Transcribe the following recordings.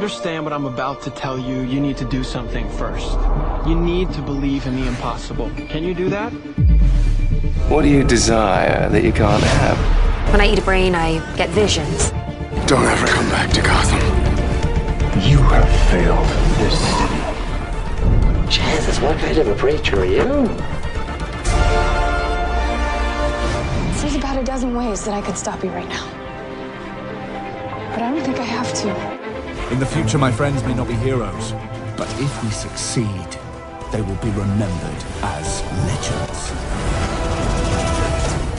understand what I'm about to tell you, you need to do something first. You need to believe in the impossible. Can you do that? What do you desire that you can't have? When I eat a brain, I get visions. Don't ever come back to Gotham. You have failed this city. Jesus, what kind of a preacher are you? There's about a dozen ways that I could stop you right now. But I don't think I have to. In the future, my friends may not be heroes, but if we succeed, they will be remembered as legends.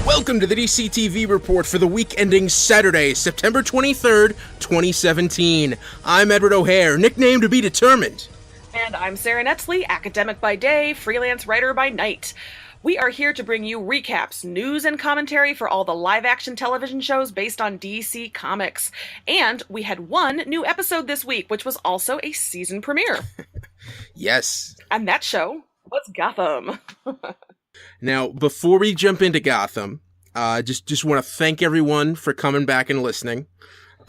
Welcome to the DC TV Report for the week ending Saturday, September 23rd, 2017. I'm Edward O'Hare, nickname to be determined. And I'm Sarah Netzley, academic by day, freelance writer by night. We are here to bring you recaps, news, and commentary for all the live-action television shows based on DC Comics. And we had one new episode this week, which was also a season premiere. Yes. And that show was Gotham. Now, before we jump into Gotham, just want to thank everyone for coming back and listening.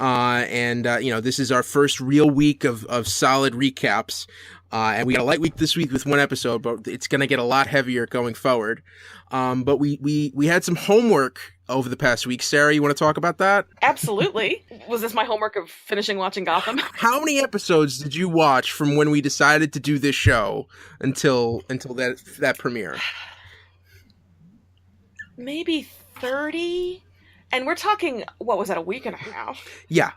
This is our first real week of solid recaps. And we got a light week this week with one episode, but it's going to get a lot heavier going forward. But we had some homework over the past week. Sarah, you want to talk about that? Absolutely. Was this my homework of finishing watching Gotham? How many episodes did you watch from when we decided to do this show until that premiere? Maybe 30? And we're talking, what was that, a week and a half? Yeah.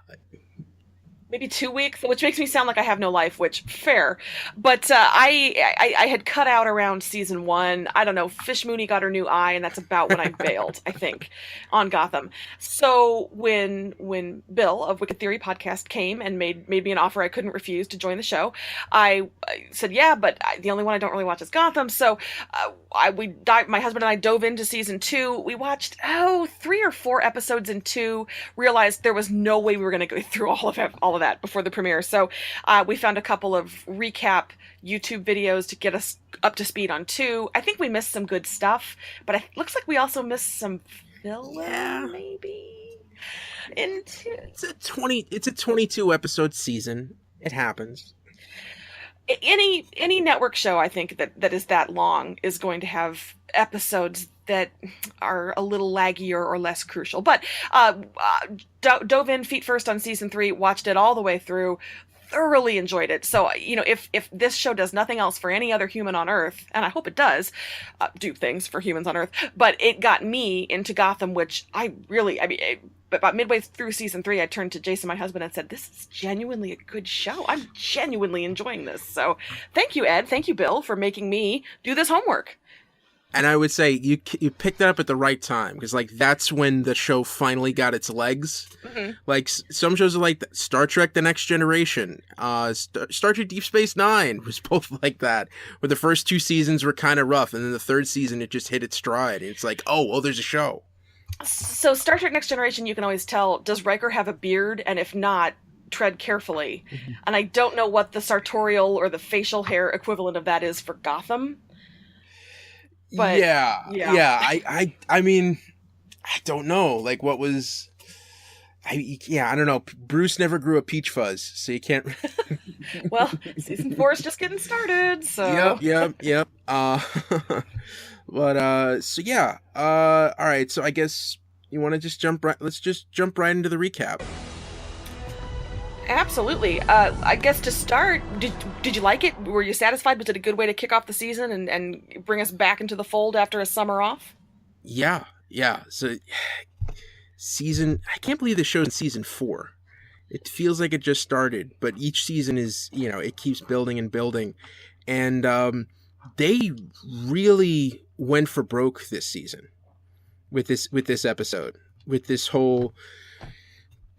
Maybe 2 weeks, which makes me sound like I have no life, which, fair. But I had cut out around season 1. I don't know, Fish Mooney got her new eye, and that's about when I bailed, I think, on Gotham. So when Bill of Wicked Theory podcast came and made me an offer I couldn't refuse to join the show, I said, yeah, but the only one I don't really watch is Gotham. So my husband and I dove into season 2. We watched, 3 or 4 episodes in 2, realized there was no way we were going to go through all of that before the premiere. So we found a couple of recap YouTube videos to get us up to speed on 2. I think we missed some good stuff, but it looks like we also missed some filler, maybe. It's a 22 episode season. It happens. Any network show, I think, that is that long is going to have episodes that are a little laggier or less crucial. But dove in feet first on season 3, watched it all the way through, thoroughly enjoyed it. So, if this show does nothing else for any other human on Earth, and I hope it does do things for humans on Earth, but it got me into Gotham, which about midway through season 3, I turned to Jason, my husband, and said, this is genuinely a good show. I'm genuinely enjoying this. So thank you, Ed. Thank you, Bill, for making me do this homework. And I would say you picked that up at the right time, because that's when the show finally got its legs. Mm-hmm. Some shows are like Star Trek: The Next Generation, Star Trek: Deep Space Nine was both like that, where the first 2 seasons were kind of rough, and then the 3rd season it just hit its stride. It's like, there's a show. So Star Trek: Next Generation, you can always tell, does Riker have a beard? And if not, tread carefully. Mm-hmm. And I don't know what the sartorial or the facial hair equivalent of that is for Gotham. But yeah. I mean, I don't know. What was? I don't know. Bruce never grew a peach fuzz, so you can't. Well, season 4 is just getting started, so. Yep. But all right. So I guess you want to just jump right. Let's just jump right into the recap. Absolutely. I guess to start, did you like it? Were you satisfied? Was it a good way to kick off the season and bring us back into the fold after a summer off? Yeah. So I can't believe the show's in season 4. It feels like it just started, but each season is, it keeps building and building. And they really went for broke this season with this episode, with this whole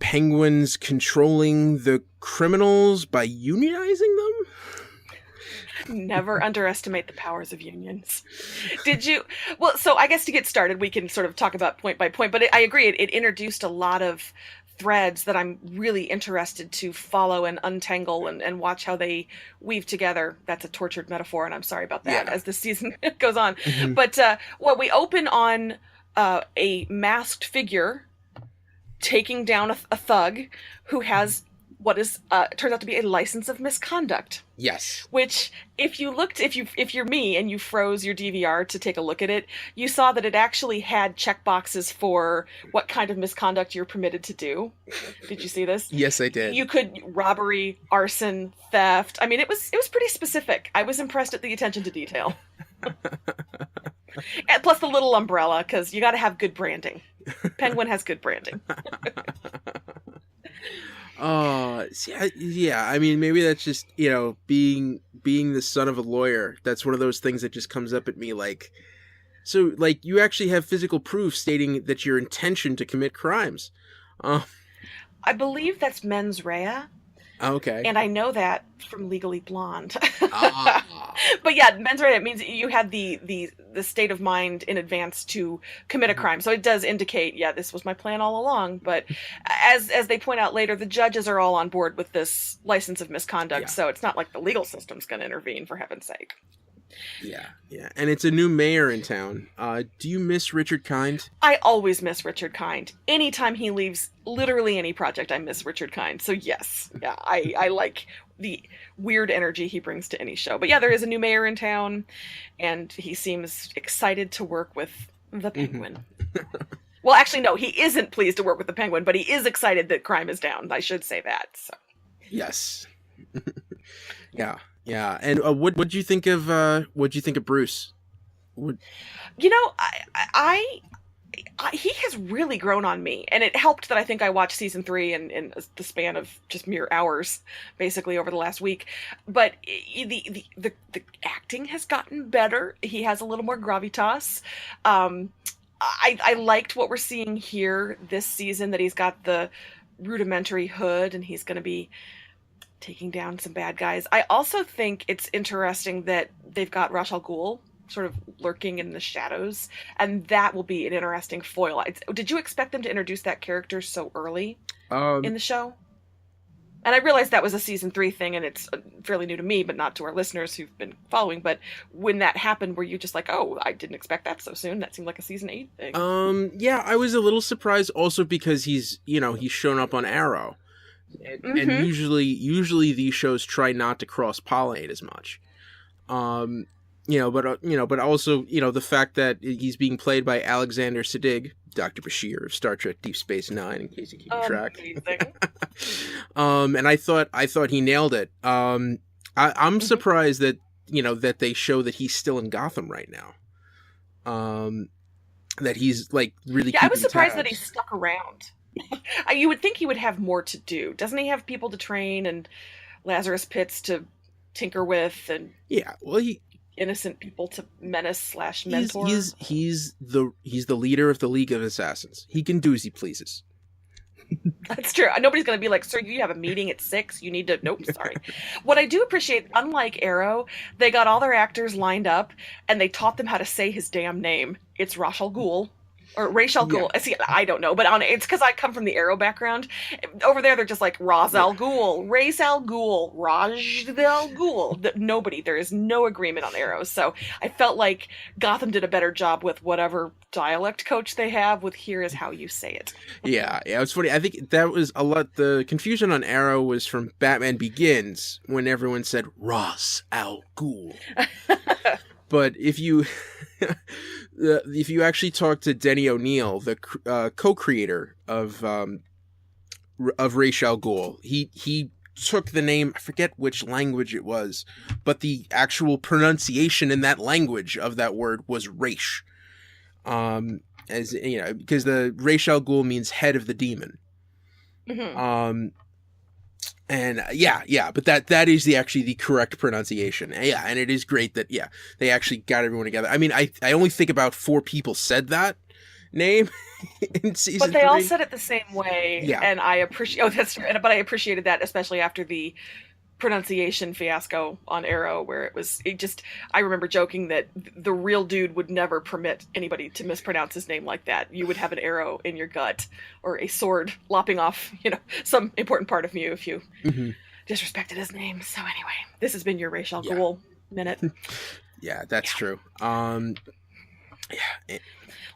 Penguins controlling the criminals by unionizing them. Never underestimate the powers of unions. Did you? Well, so I guess to get started, we can sort of talk about point by point, but I agree. It introduced a lot of threads that I'm really interested to follow and untangle and watch how they weave together. That's a tortured metaphor, and I'm sorry about that as the season goes on. Mm-hmm. But we open on a masked figure taking down a thug who has what is turns out to be a license of misconduct. Yes. Which, if you're me and you froze your DVR to take a look at it, you saw that it actually had checkboxes for what kind of misconduct you're permitted to do. Did you see this? Yes, I did. You could robbery, arson, theft. I mean, it was pretty specific. I was impressed at the attention to detail. And plus the little umbrella, because you got to have good branding. Penguin has good branding. Yeah. I mean, maybe that's just, being the son of a lawyer. That's one of those things that just comes up at me. Like, so, like, you actually have physical proof stating that your intention to commit crimes. I believe that's mens rea. Okay. And I know that from Legally Blonde. But yeah, mens rea, it means you had the state of mind in advance to commit a crime. So it does indicate, yeah, this was my plan all along. But as they point out later, the judges are all on board with this license of misconduct. Yeah. So it's not like the legal system's going to intervene, for heaven's sake. Yeah. And it's a new mayor in town. Do you miss Richard Kind? I always miss Richard Kind. Anytime he leaves literally any project, I miss Richard Kind. So yes, yeah, I like the weird energy he brings to any show. But yeah, there is a new mayor in town, and he seems excited to work with the Penguin. Well, actually, no, he isn't pleased to work with the Penguin, but he is excited that crime is down. I should say that. So. Yes. Yeah. And what'd you think of Bruce? He has really grown on me, and it helped that I think I watched season 3 in the span of just mere hours, basically over the last week. But the acting has gotten better. He has a little more gravitas. I liked what we're seeing here this season, that he's got the rudimentary hood and he's going to be taking down some bad guys. I also think it's interesting that they've got Ra's al Ghul sort of lurking in the shadows, and that will be an interesting foil. Did you expect them to introduce that character so early in the show? And I realized that was a season 3 thing, and it's fairly new to me, but not to our listeners who've been following. But when that happened, were you just like, oh, I didn't expect that so soon? That seemed like a season 8 thing. Yeah, I was a little surprised also because he's shown up on Arrow. And usually these shows try not to cross-pollinate as much. But also, the fact that he's being played by Alexander Siddig, Dr. Bashir of Star Trek Deep Space Nine, in case you keep track. And I thought he nailed it. I'm surprised that, that they show that he's still in Gotham right now. That he's like really. Yeah, I was surprised that he stuck around. You would think he would have more to do. Doesn't he have people to train and Lazarus Pits to tinker with, and innocent people to menace/mentor? He's the leader of the League of Assassins. He can do as he pleases. That's true. Nobody's going to be like, sir, you have a meeting at 6. You need to... Nope, sorry. What I do appreciate, unlike Arrow, they got all their actors lined up and they taught them how to say his damn name. It's Ra's al Ghul. Or Ra's al Ghul. Yeah. See, I don't know, but it's because I come from the Arrow background. Over there, they're just like Ra's al Ghul, Ra's al Ghul, Raj al Ghul. There is no agreement on Arrow. So I felt like Gotham did a better job with whatever dialect coach they have with here is how you say it. Yeah, it's funny. I think that was a lot. The confusion on Arrow was from Batman Begins when everyone said Ra's al Ghul. But if you actually talk to Denny O'Neil, the co-creator of Ra's al Ghul, he took the name, I forget which language it was, but the actual pronunciation in that language of that word was Raish. As because the Ra's al Ghul means head of the demon. Mm-hmm. And but that is actually the correct pronunciation. Yeah, and it is great that they actually got everyone together. I mean, I only think about 4 people said that name in season 3. But they all said it the same way. Yeah, and I appreciate. Oh, that's true. But I appreciated that, especially after the pronunciation fiasco on Arrow, where I remember joking that the real dude would never permit anybody to mispronounce his name like that. You would have an arrow in your gut or a sword lopping off, some important part of you if you disrespected his name. So anyway, this has been your Ra's al Ghul minute. Yeah, that's true. Yeah.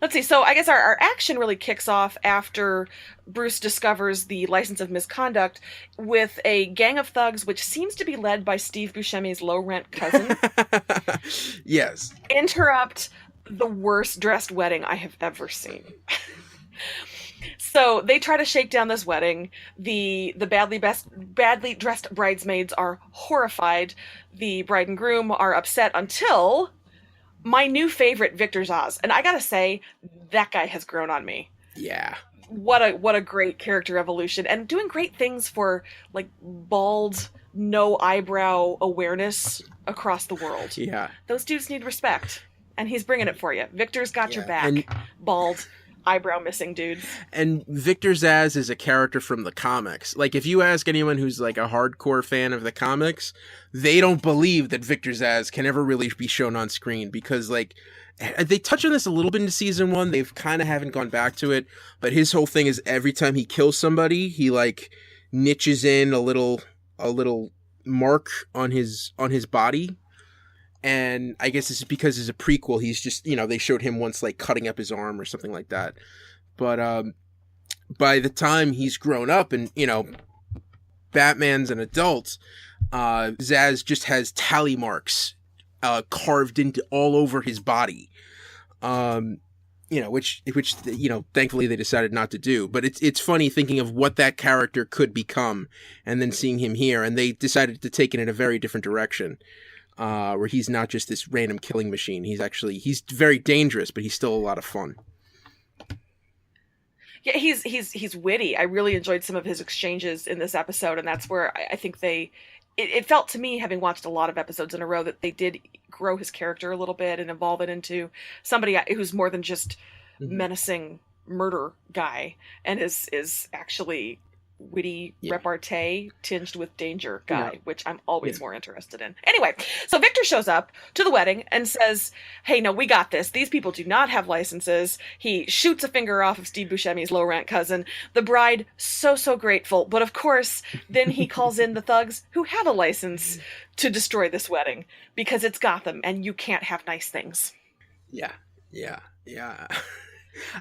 Let's see. So I guess our action really kicks off after Bruce discovers the license of misconduct with a gang of thugs, which seems to be led by Steve Buscemi's low-rent cousin. Yes. Interrupt the worst dressed wedding I have ever seen. So they try to shake down this wedding. The badly dressed bridesmaids are horrified. The bride and groom are upset until my new favorite, Victor Zsasz. And I gotta say, that guy has grown on me. Yeah. What a great character evolution, and doing great things for like bald, no eyebrow awareness across the world. Yeah. Those dudes need respect, and he's bringing it for you. Victor's got your back. And bald, eyebrow missing dudes. And Victor Zsasz is a character from the comics. Like, if you ask anyone who's like a hardcore fan of the comics, they don't believe that Victor Zsasz can ever really be shown on screen, because like they touch on this a little bit in season 1. They've kind of haven't gone back to it, but his whole thing is every time he kills somebody, he like niches in a little mark on his body. And I guess it's because it's a prequel. He's just, they showed him once like cutting up his arm or something like that. But by the time he's grown up and, Batman's an adult, Zsasz just has tally marks carved into all over his body. Which thankfully they decided not to do. But it's funny thinking of what that character could become and then seeing him here. And they decided to take it in a very different direction. Where he's not just this random killing machine. He's very dangerous, but he's still a lot of fun. Yeah, he's witty. I really enjoyed some of his exchanges in this episode, and that's where I think it felt to me, having watched a lot of episodes in a row, that they did grow his character a little bit and evolve it into somebody who's more than just menacing murder guy, and is actually witty repartee tinged with danger guy, which I'm always more interested in. Anyway, so Victor shows up to the wedding and says, hey, no, we got this. These people do not have licenses. He shoots a finger off of Steve Buscemi's low-rent cousin. The bride, so grateful. But of course, then he calls in the thugs who have a license to destroy this wedding because it's Gotham and you can't have nice things. Yeah.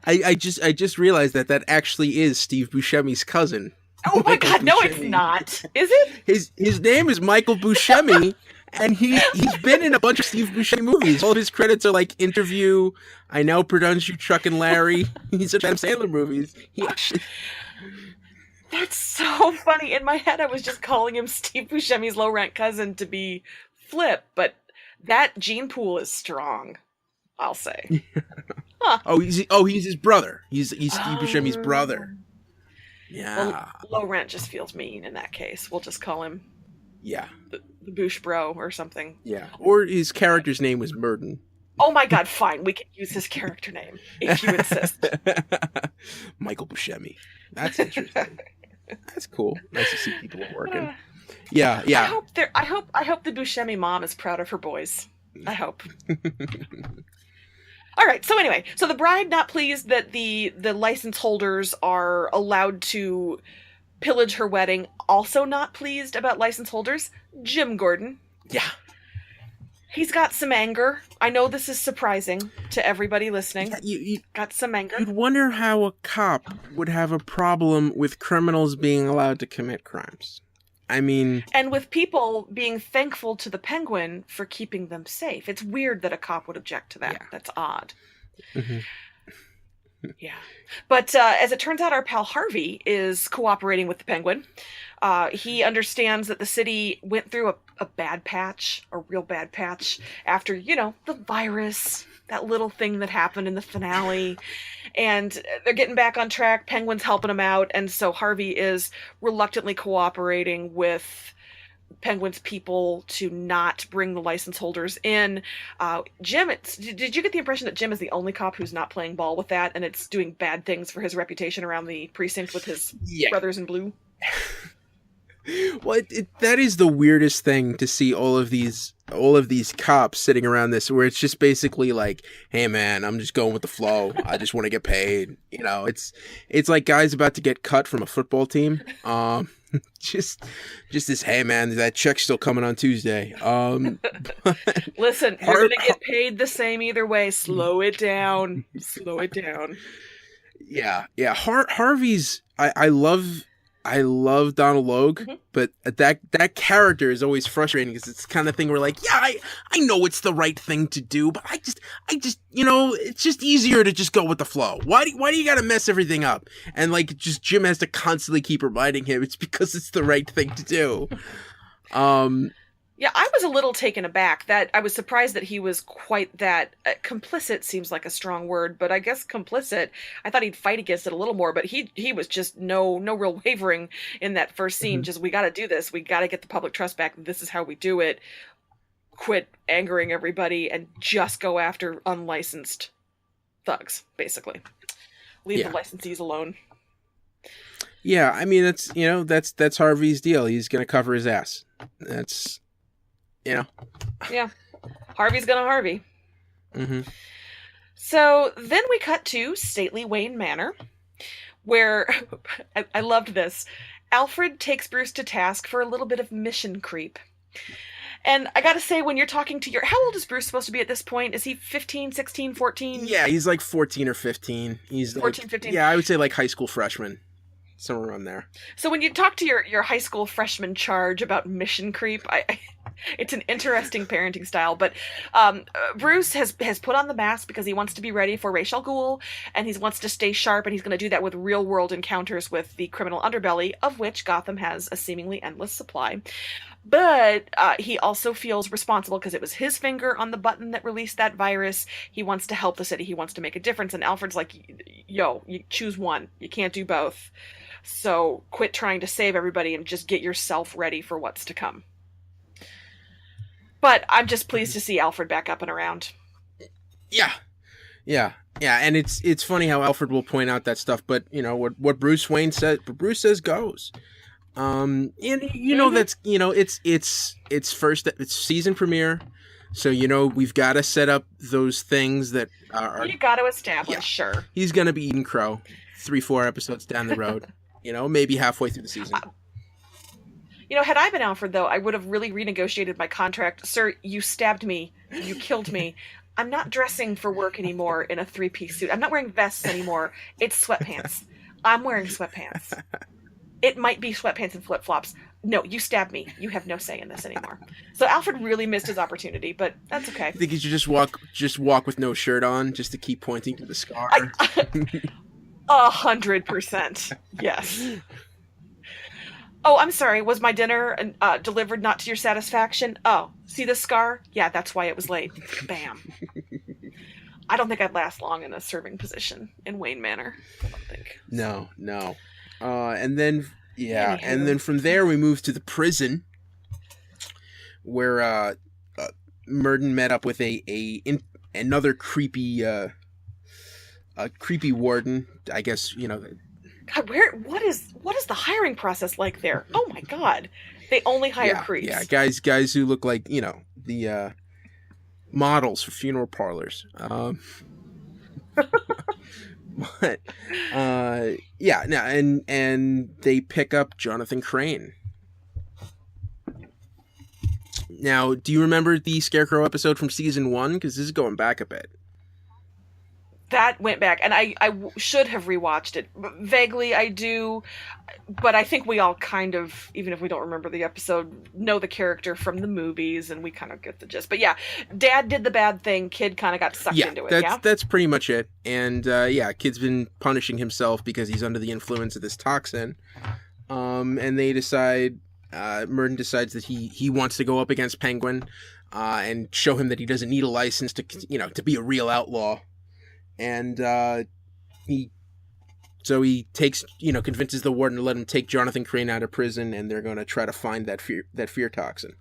I just realized that actually is Steve Buscemi's cousin. Oh my God, no, it's not. Is it? His name is Michael Buscemi, and he's been in a bunch of Steve Buscemi movies. All of his credits are like Interview, I Now Pronounce You Chuck and Larry. He's in Adam Sandler movies. That's so funny. In my head, I was just calling him Steve Buscemi's low-rent cousin to be flip, but that gene pool is strong, I'll say. Huh. He's his brother. He's Steve Buscemi's brother. Yeah. Well, low rent just feels mean in that case. We'll just call him the Boosh Bro or something. Yeah. Or his character's name was Murden. Oh my God, fine. We can use his character name if you insist. Michael Buscemi. That's interesting. That's cool. Nice to see people working. Yeah. I hope the Buscemi mom is proud of her boys. I hope. All right. So anyway, the bride not pleased that the license holders are allowed to pillage her wedding. Also not pleased about license holders, Jim Gordon. Yeah. He's got some anger. I know this is surprising to everybody listening. Yeah, you got some anger. You'd wonder how a cop would have a problem with criminals being allowed to commit crimes. I mean... And with people being thankful to the Penguin for keeping them safe. It's weird that a cop would object to that. Yeah. That's odd. Mm-hmm. Yeah. But as it turns out, our pal Harvey is cooperating with the Penguin. He understands that the city went through a bad patch, a real bad patch, after, the virus, that little thing that happened in the finale. And they're getting back on track. Penguin's helping them out. And so Harvey is reluctantly cooperating with Penguin's people to not bring the license holders in. Jim, did you get the impression that Jim is the only cop who's not playing ball with that, and it's doing bad things for his reputation around the precinct with his brothers in blue? Well, that is the weirdest thing to see all of these cops sitting around this, where it's just basically like, hey man, I'm just going with the flow. I just want to get paid. You know, it's like guys about to get cut from a football team. Just this, hey man, that check's still coming on Tuesday. Listen, you're gonna get paid the same either way. Slow it down. Slow it down. Yeah. Harvey's. I love Donald Logue, but that character is always frustrating because it's the kind of thing where like, yeah, I know it's the right thing to do, but I just, you know, it's just easier to just go with the flow. Why do you got to mess everything up? And like, just Jim has to constantly keep reminding him it's because it's the right thing to do. Yeah, I was a little taken aback that I was surprised that he was quite that complicit seems like a strong word, but I guess complicit. I thought he'd fight against it a little more, but he was just no real wavering in that first scene. Just, we got to do this. We got to get the public trust back. This is how we do it. Quit angering everybody and just go after unlicensed thugs, basically. Leave the licensees alone. Yeah, I mean, that's Harvey's deal. He's going to cover his ass. That's... Yeah. Harvey's gonna Harvey. Mm-hmm. So then we cut to stately Wayne Manor, where I loved this. Alfred takes Bruce to task for a little bit of mission creep. And I gotta say, when you're talking to how old is Bruce supposed to be at this point? Is he 15, 16, 14? Yeah, he's like 14 or 15. He's 14, 15. Yeah, I would say like high school freshman. Somewhere around there. So when you talk to your high school freshman charge about mission creep, it's an interesting parenting style. But Bruce has put on the mask because he wants to be ready for Ra's al Ghul, and he wants to stay sharp, and he's going to do that with real world encounters with the criminal underbelly, of which Gotham has a seemingly endless supply. But he also feels responsible because it was his finger on the button that released that virus. He wants to help the city. He wants to make a difference. And Alfred's like, yo, you choose one. You can't do both. So quit trying to save everybody and just get yourself ready for what's to come. But I'm just pleased to see Alfred back up and around. Yeah. And it's funny how Alfred will point out that stuff, but you know what Bruce Wayne says. What Bruce says goes. And you know that's it's season premiere, so you know we've got to set up those things that are. You got to establish, sure. He's gonna be eating crow 3-4 episodes down the road. You know, maybe halfway through the season. You know, had I been Alfred, though, I would have really renegotiated my contract. Sir, you stabbed me. You killed me. I'm not dressing for work anymore in a 3-piece suit. I'm not wearing vests anymore. It's sweatpants. I'm wearing sweatpants. It might be sweatpants and flip-flops. No, you stabbed me. You have no say in this anymore. So Alfred really missed his opportunity, but that's okay. I think he should just walk with no shirt on, just to keep pointing to the scar. 100%. Yes. Oh, I'm sorry. Was my dinner delivered not to your satisfaction? Oh, see this scar? Yeah, that's why it was late. Bam. I don't think I'd last long in a serving position in Wayne Manor. I don't think. No. And then from there we move to the prison, where Murden met up with another creepy warden. I guess, you know. God, what is the hiring process like there? Oh my God, they only hire creeps. Yeah, guys who look like, you know, the models for funeral parlors. But and they pick up Jonathan Crane. Now, do you remember the Scarecrow episode from season 1? Because this is going back a bit. That went back, and I should have rewatched it. Vaguely, I do, but I think we all kind of, even if we don't remember the episode, know the character from the movies, and we kind of get the gist. But yeah, Dad did the bad thing, Kid kind of got sucked into it, that's pretty much it. And Kid's been punishing himself because he's under the influence of this toxin. And they decide, Murden decides that he wants to go up against Penguin and show him that he doesn't need a license to be a real outlaw. And he convinces the warden to let him take Jonathan Crane out of prison, and they're going to try to find that fear toxin.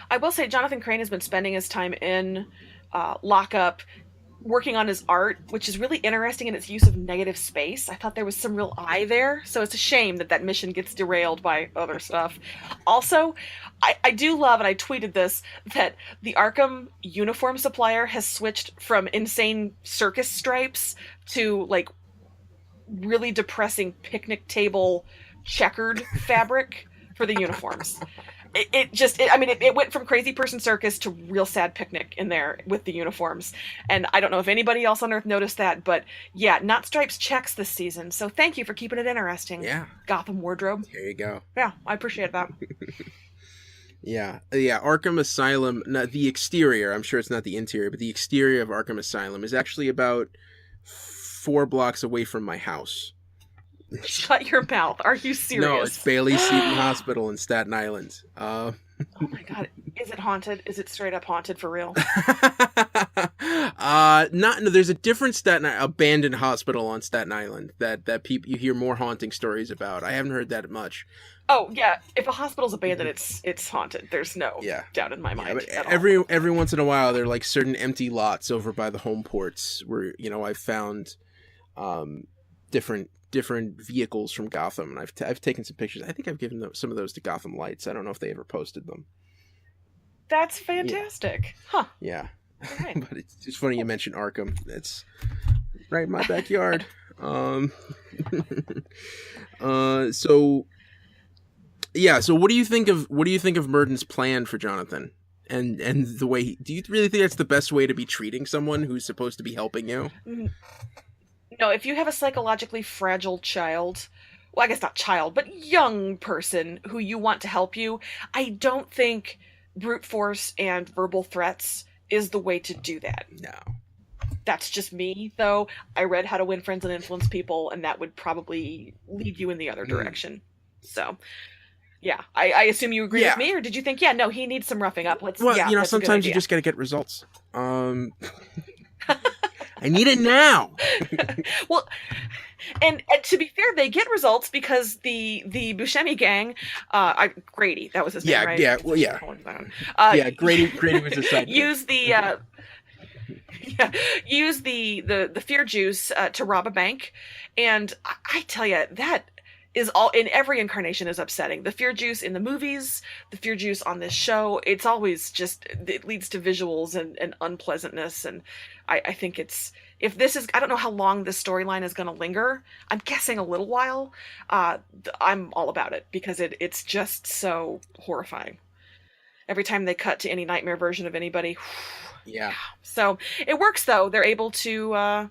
I will say Jonathan Crane has been spending his time in lockup working on his art, which is really interesting in its use of negative space. I thought there was some real eye there, so it's a shame that that mission gets derailed by other stuff. Also, I do love, and I tweeted this, that the Arkham uniform supplier has switched from insane circus stripes to, like, really depressing picnic table checkered fabric for the uniforms. It went from crazy person circus to real sad picnic in there with the uniforms. And I don't know if anybody else on Earth noticed that, but yeah, not stripes, checks this season. So thank you for keeping it interesting. Yeah. Gotham wardrobe. There you go. Yeah, I appreciate that. Yeah. Arkham Asylum, not the exterior, I'm sure it's not the interior, but the exterior of Arkham Asylum is actually about 4 blocks away from my house. Shut your mouth. Are you serious? No, it's Bailey Seton Hospital in Staten Island. Oh my god. Is it haunted? Is it straight up haunted for real? There's a different abandoned hospital on Staten Island that people you hear more haunting stories about. I haven't heard that much. Oh yeah, if a hospital's abandoned, it's haunted. There's no doubt in my mind. But every once in a while, there are like certain empty lots over by the home ports where I've found different vehicles from Gotham, and I've taken some pictures. I think I've given some of those to Gotham Lights. I don't know if they ever posted them. That's fantastic. Huh. Yeah. Right. But it's just funny you mentioned Arkham. That's right in my backyard. So what do you think of Murden's plan for Jonathan? And the way do you really think that's the best way to be treating someone who's supposed to be helping you? No, if you have a psychologically fragile child, well, I guess not child, but young person who you want to help you, I don't think brute force and verbal threats is the way to do that. No. That's just me, though. I read How to Win Friends and Influence People, and that would probably lead you in the other direction. So, yeah. I assume you agree with me, or did you think, he needs some roughing up? Sometimes you just got to get results. I need it now. Well, and to be fair, they get results because the Buscemi gang, Grady, that was his name, right? Yeah, well, yeah. Grady was his sidekick. Use the fear juice to rob a bank, and I tell you, that is all in every incarnation is upsetting. The fear juice in the movies, the fear juice on this show, it's always it leads to visuals and unpleasantness. And I think I don't know how long this storyline is going to linger. I'm guessing a little while. I'm all about it because it's just so horrifying. Every time they cut to any nightmare version of anybody. Yeah. So it works though. They're able to,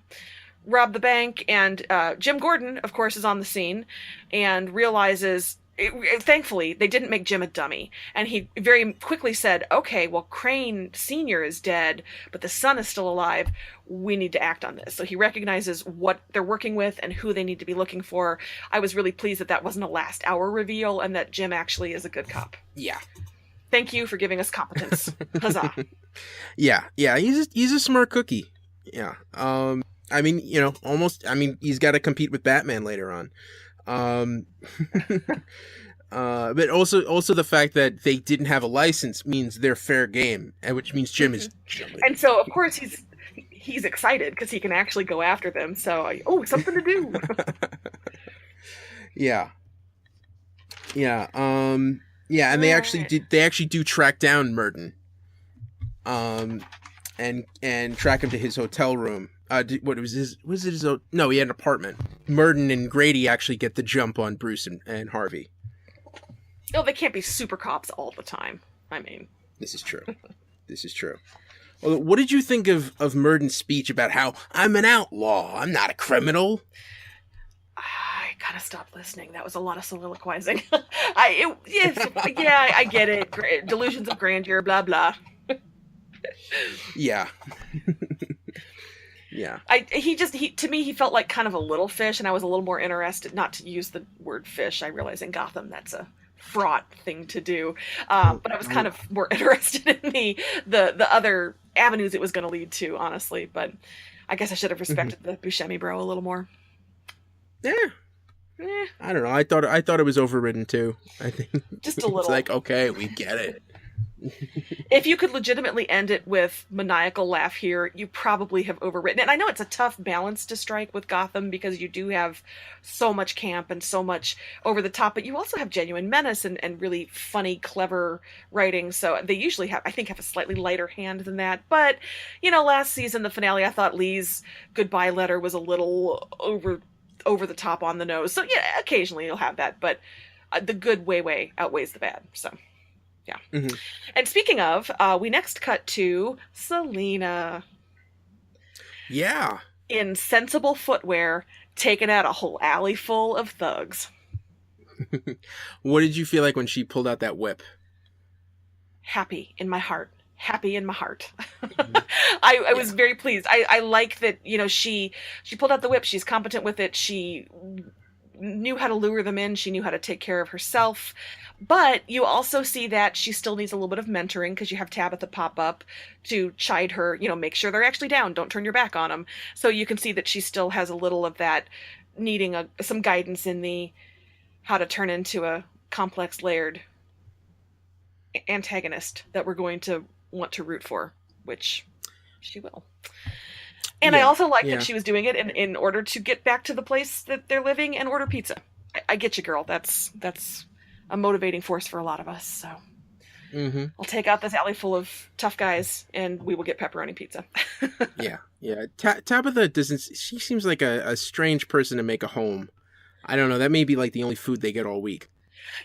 rob the bank, and Jim Gordon, of course, is on the scene and realizes, thankfully, they didn't make Jim a dummy. And he very quickly said, okay, well, Crane Sr. is dead, but the son is still alive. We need to act on this. So he recognizes what they're working with and who they need to be looking for. I was really pleased that wasn't a last hour reveal and that Jim actually is a good cop. Yeah. Thank you for giving us competence. Huzzah. Yeah. He's a smart cookie. Yeah. He's got to compete with Batman later on. But also the fact that they didn't have a license means they're fair game, which means Jim is chilling. And so, of course, he's excited because he can actually go after them. So, something to do. Yeah. And they actually do track down Murden. And track him to his hotel room. He had an apartment. Murden and Grady actually get the jump on Bruce and Harvey. Oh, they can't be super cops all the time. I mean, this is true. Well, what did you think of Murden's speech about how I'm an outlaw, I'm not a criminal? I gotta stop listening. That was a lot of soliloquizing. I get it. Delusions of grandeur, blah blah. Yeah. Yeah. To me, he felt like kind of a little fish, and I was a little more interested, not to use the word fish. I realize in Gotham that's a fraught thing to do. But I was kind of more interested in the other avenues it was going to lead to, honestly. But I guess I should have respected the Buscemi bro a little more. Yeah. I don't know. I thought it was overridden too. I think just a little. It's like, okay, we get it. If you could legitimately end it with maniacal laugh here, you probably have overwritten it. And I know it's a tough balance to strike with Gotham because you do have so much camp and so much over the top, but you also have genuine menace and really funny, clever writing. So they usually have, I think, have a slightly lighter hand than that. But, last season, the finale, I thought Lee's goodbye letter was a little over the top on the nose. So yeah, occasionally you'll have that, but the good way outweighs the bad. So. Yeah. Mm-hmm. And speaking of, we next cut to Selena. Yeah. In sensible footwear, taking out a whole alley full of thugs. What did you feel like when she pulled out that whip? Happy in my heart. Mm-hmm. I was very pleased. I like that, she pulled out the whip. She's competent with it. She knew how to lure them in. She knew how to take care of herself. But you also see that she still needs a little bit of mentoring because you have Tabitha pop up to chide her, make sure they're actually down. Don't turn your back on them. So you can see that she still has a little of that needing some guidance in the how to turn into a complex, layered antagonist that we're going to want to root for, which she will. And I also like that she was doing it in order to get back to the place that they're living and order pizza. I get you, girl. That's a motivating force for a lot of us. So I'll take out this alley full of tough guys and we will get pepperoni pizza. Yeah. Tabitha she seems like a strange person to make a home. I don't know. That may be like the only food they get all week.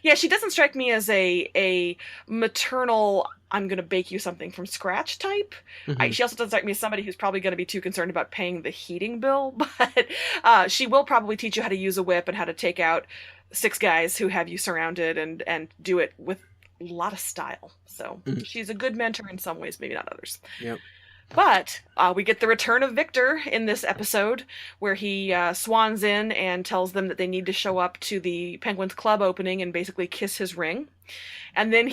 Yeah, she doesn't strike me as a maternal, I'm going to bake you something from scratch type. Mm-hmm. She also doesn't strike me as somebody who's probably going to be too concerned about paying the heating bill, but she will probably teach you how to use a whip and how to take out 6 guys who have you surrounded and do it with a lot of style. So she's a good mentor in some ways, maybe not others. Yep. But we get the return of Victor in this episode where he swans in and tells them that they need to show up to the Penguins Club opening and basically kiss his ring. And then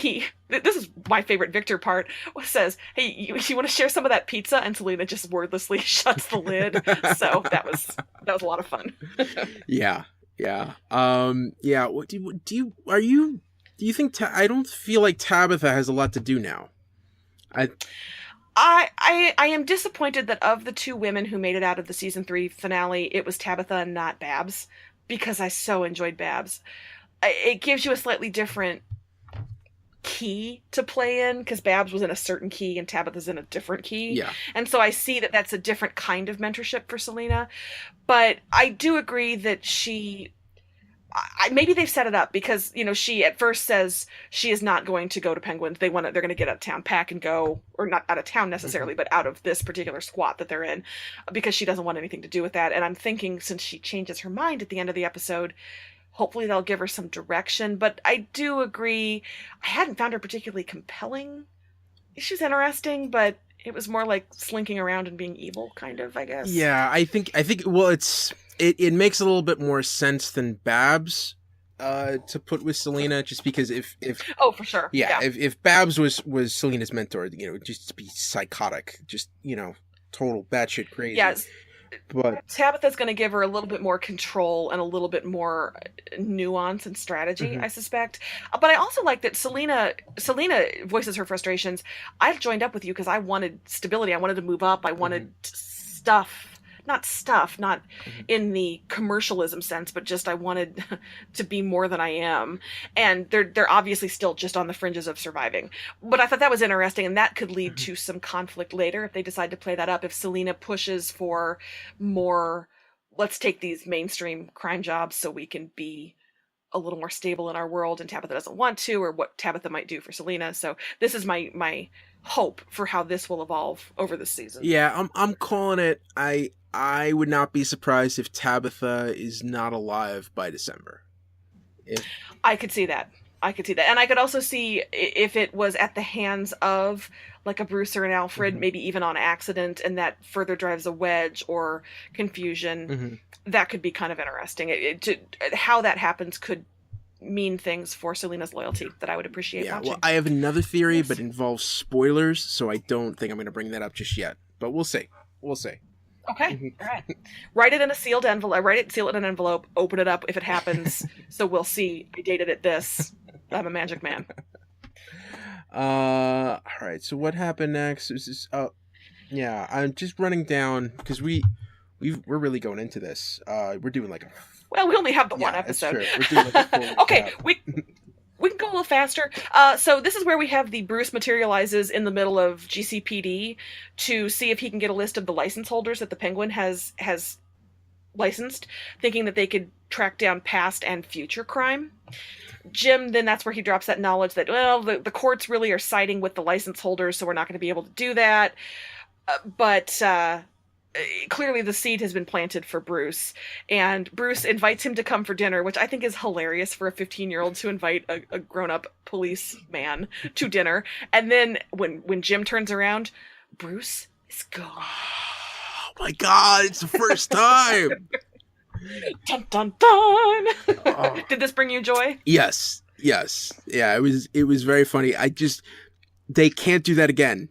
this is my favorite Victor part, says, hey, you want to share some of that pizza? And Selena just wordlessly shuts the lid. So that was a lot of fun. Yeah. What do you think I don't feel like Tabitha has a lot to do now. I am disappointed that of the 2 women who made it out of the season 3 finale, it was Tabitha and not Babs, because I so enjoyed Babs. It gives you a slightly different key to play in, because Babs was in a certain key and Tabitha's in a different key. Yeah. And so I see that that's a different kind of mentorship for Selena. But I do agree that maybe they've set it up because, she at first says she is not going to go to Penguins. They're going to get out of town, pack and go, or not out of town necessarily, but out of this particular squat that they're in because she doesn't want anything to do with that. And I'm thinking since she changes her mind at the end of the episode, hopefully they'll give her some direction. But I do agree. I hadn't found her particularly compelling. She's interesting, but it was more like slinking around and being evil kind of, I guess. Yeah, I think well, it makes a little bit more sense than Babs to put with Selena, just because if oh, for sure. Yeah. If Babs was Selena's mentor, just to be psychotic, just, total batshit crazy. Yes. But Tabitha's going to give her a little bit more control and a little bit more nuance and strategy, I suspect. But I also like that Selena voices her frustrations. I joined up with you because I wanted stability. I wanted to move up. I wanted not in the commercialism sense, but just I wanted to be more than I am. And they're obviously still just on the fringes of surviving. But I thought that was interesting, and that could lead to some conflict later if they decide to play that up. If Selena pushes for more, let's take these mainstream crime jobs so we can be a little more stable in our world, and Tabitha doesn't want to, or what Tabitha might do for Selena. So this is my hope for how this will evolve over the season. Yeah, I'm calling it. I would not be surprised if Tabitha is not alive by December. I could see that. And I could also see if it was at the hands of like a Bruce or an Alfred, maybe even on accident, and that further drives a wedge or confusion. That could be kind of interesting. How that happens could mean things for Selena's loyalty that I would appreciate watching. Well, I have another theory, but it involves spoilers, so I don't think I'm going to bring that up just yet. But we'll see. Okay. All right. Write it in a sealed envelope. Seal it in an envelope. Open it up if it happens. So we'll see. I dated it this. I'm a magic man. All right. So what happened next? This is yeah. I'm just running down because we're really going into this. We're doing like a Well, we only have the one yeah, it's episode. true. We're doing like a full Okay, recap. we can go a little faster. So this is where we have the Bruce materializes in the middle of GCPD to see if he can get a list of the license holders that the Penguin has licensed, thinking that they could track down past and future crime. Jim, then that's where he drops that knowledge that, well, the courts really are siding with the license holders, so we're not going to be able to do that. But clearly the seed has been planted for Bruce, and Bruce invites him to come for dinner, which I think is hilarious for a 15-year-old to invite a grown-up policeman to dinner. And then when Jim turns around, Bruce is gone. Oh my God! It's the first time. Dun dun dun! Oh. Did this bring you joy? Yes. Yeah. It was very funny. They can't do that again.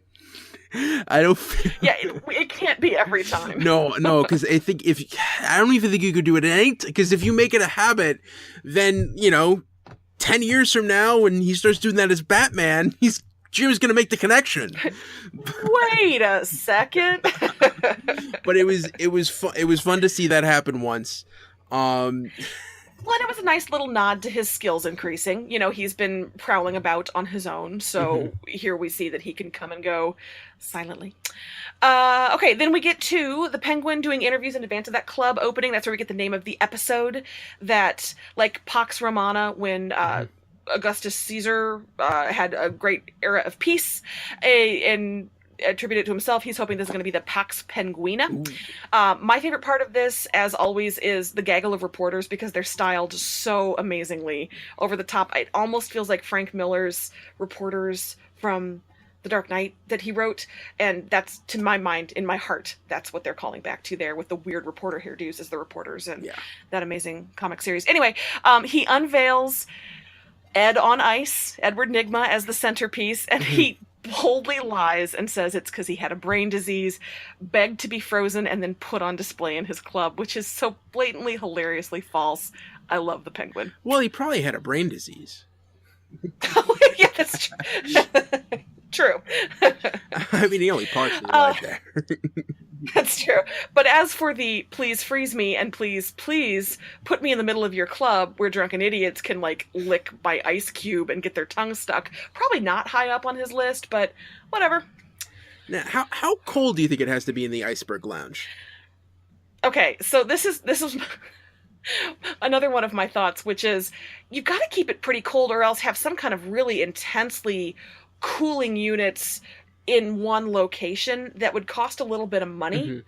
I don't. Yeah, it can't be every time. No, because I don't even think you could do it because if you make it a habit, then 10 years from now when he starts doing that as Batman, Jim's gonna make the connection. Wait a second. But it was fun to see that happen once. Well, and it was a nice little nod to his skills increasing. He's been prowling about on his own, so here we see that he can come and go silently. Okay, then we get to the Penguin doing interviews in advance of that club opening. That's where we get the name of the episode that, like Pax Romana, when Augustus Caesar had a great era of peace, and attributed to himself, he's hoping this is going to be the Pax Penguina. My favorite part of this, as always, is the gaggle of reporters, because they're styled so amazingly over the top. It almost feels like Frank Miller's reporters from The Dark Knight that he wrote, and that's, to my mind, in my heart, that's what they're calling back to there with the weird reporter hairdos as the reporters and that amazing comic series. Anyway, he unveils Ed on Ice, Edward Nygma, as the centerpiece, and he boldly lies and says it's because he had a brain disease, begged to be frozen, and then put on display in his club, which is so blatantly, hilariously false. I love the Penguin. Well, he probably had a brain disease. Yeah, that's true. True. I mean, he only partially lied there. That's true. But as for the please freeze me and please put me in the middle of your club where drunken idiots can lick my ice cube and get their tongue stuck, probably not high up on his list, but whatever. Now, how cold do you think it has to be in the Iceberg Lounge? Okay, so this is another one of my thoughts, which is you've got to keep it pretty cold or else have some kind of really intensely cooling units in one location that would cost a little bit of money.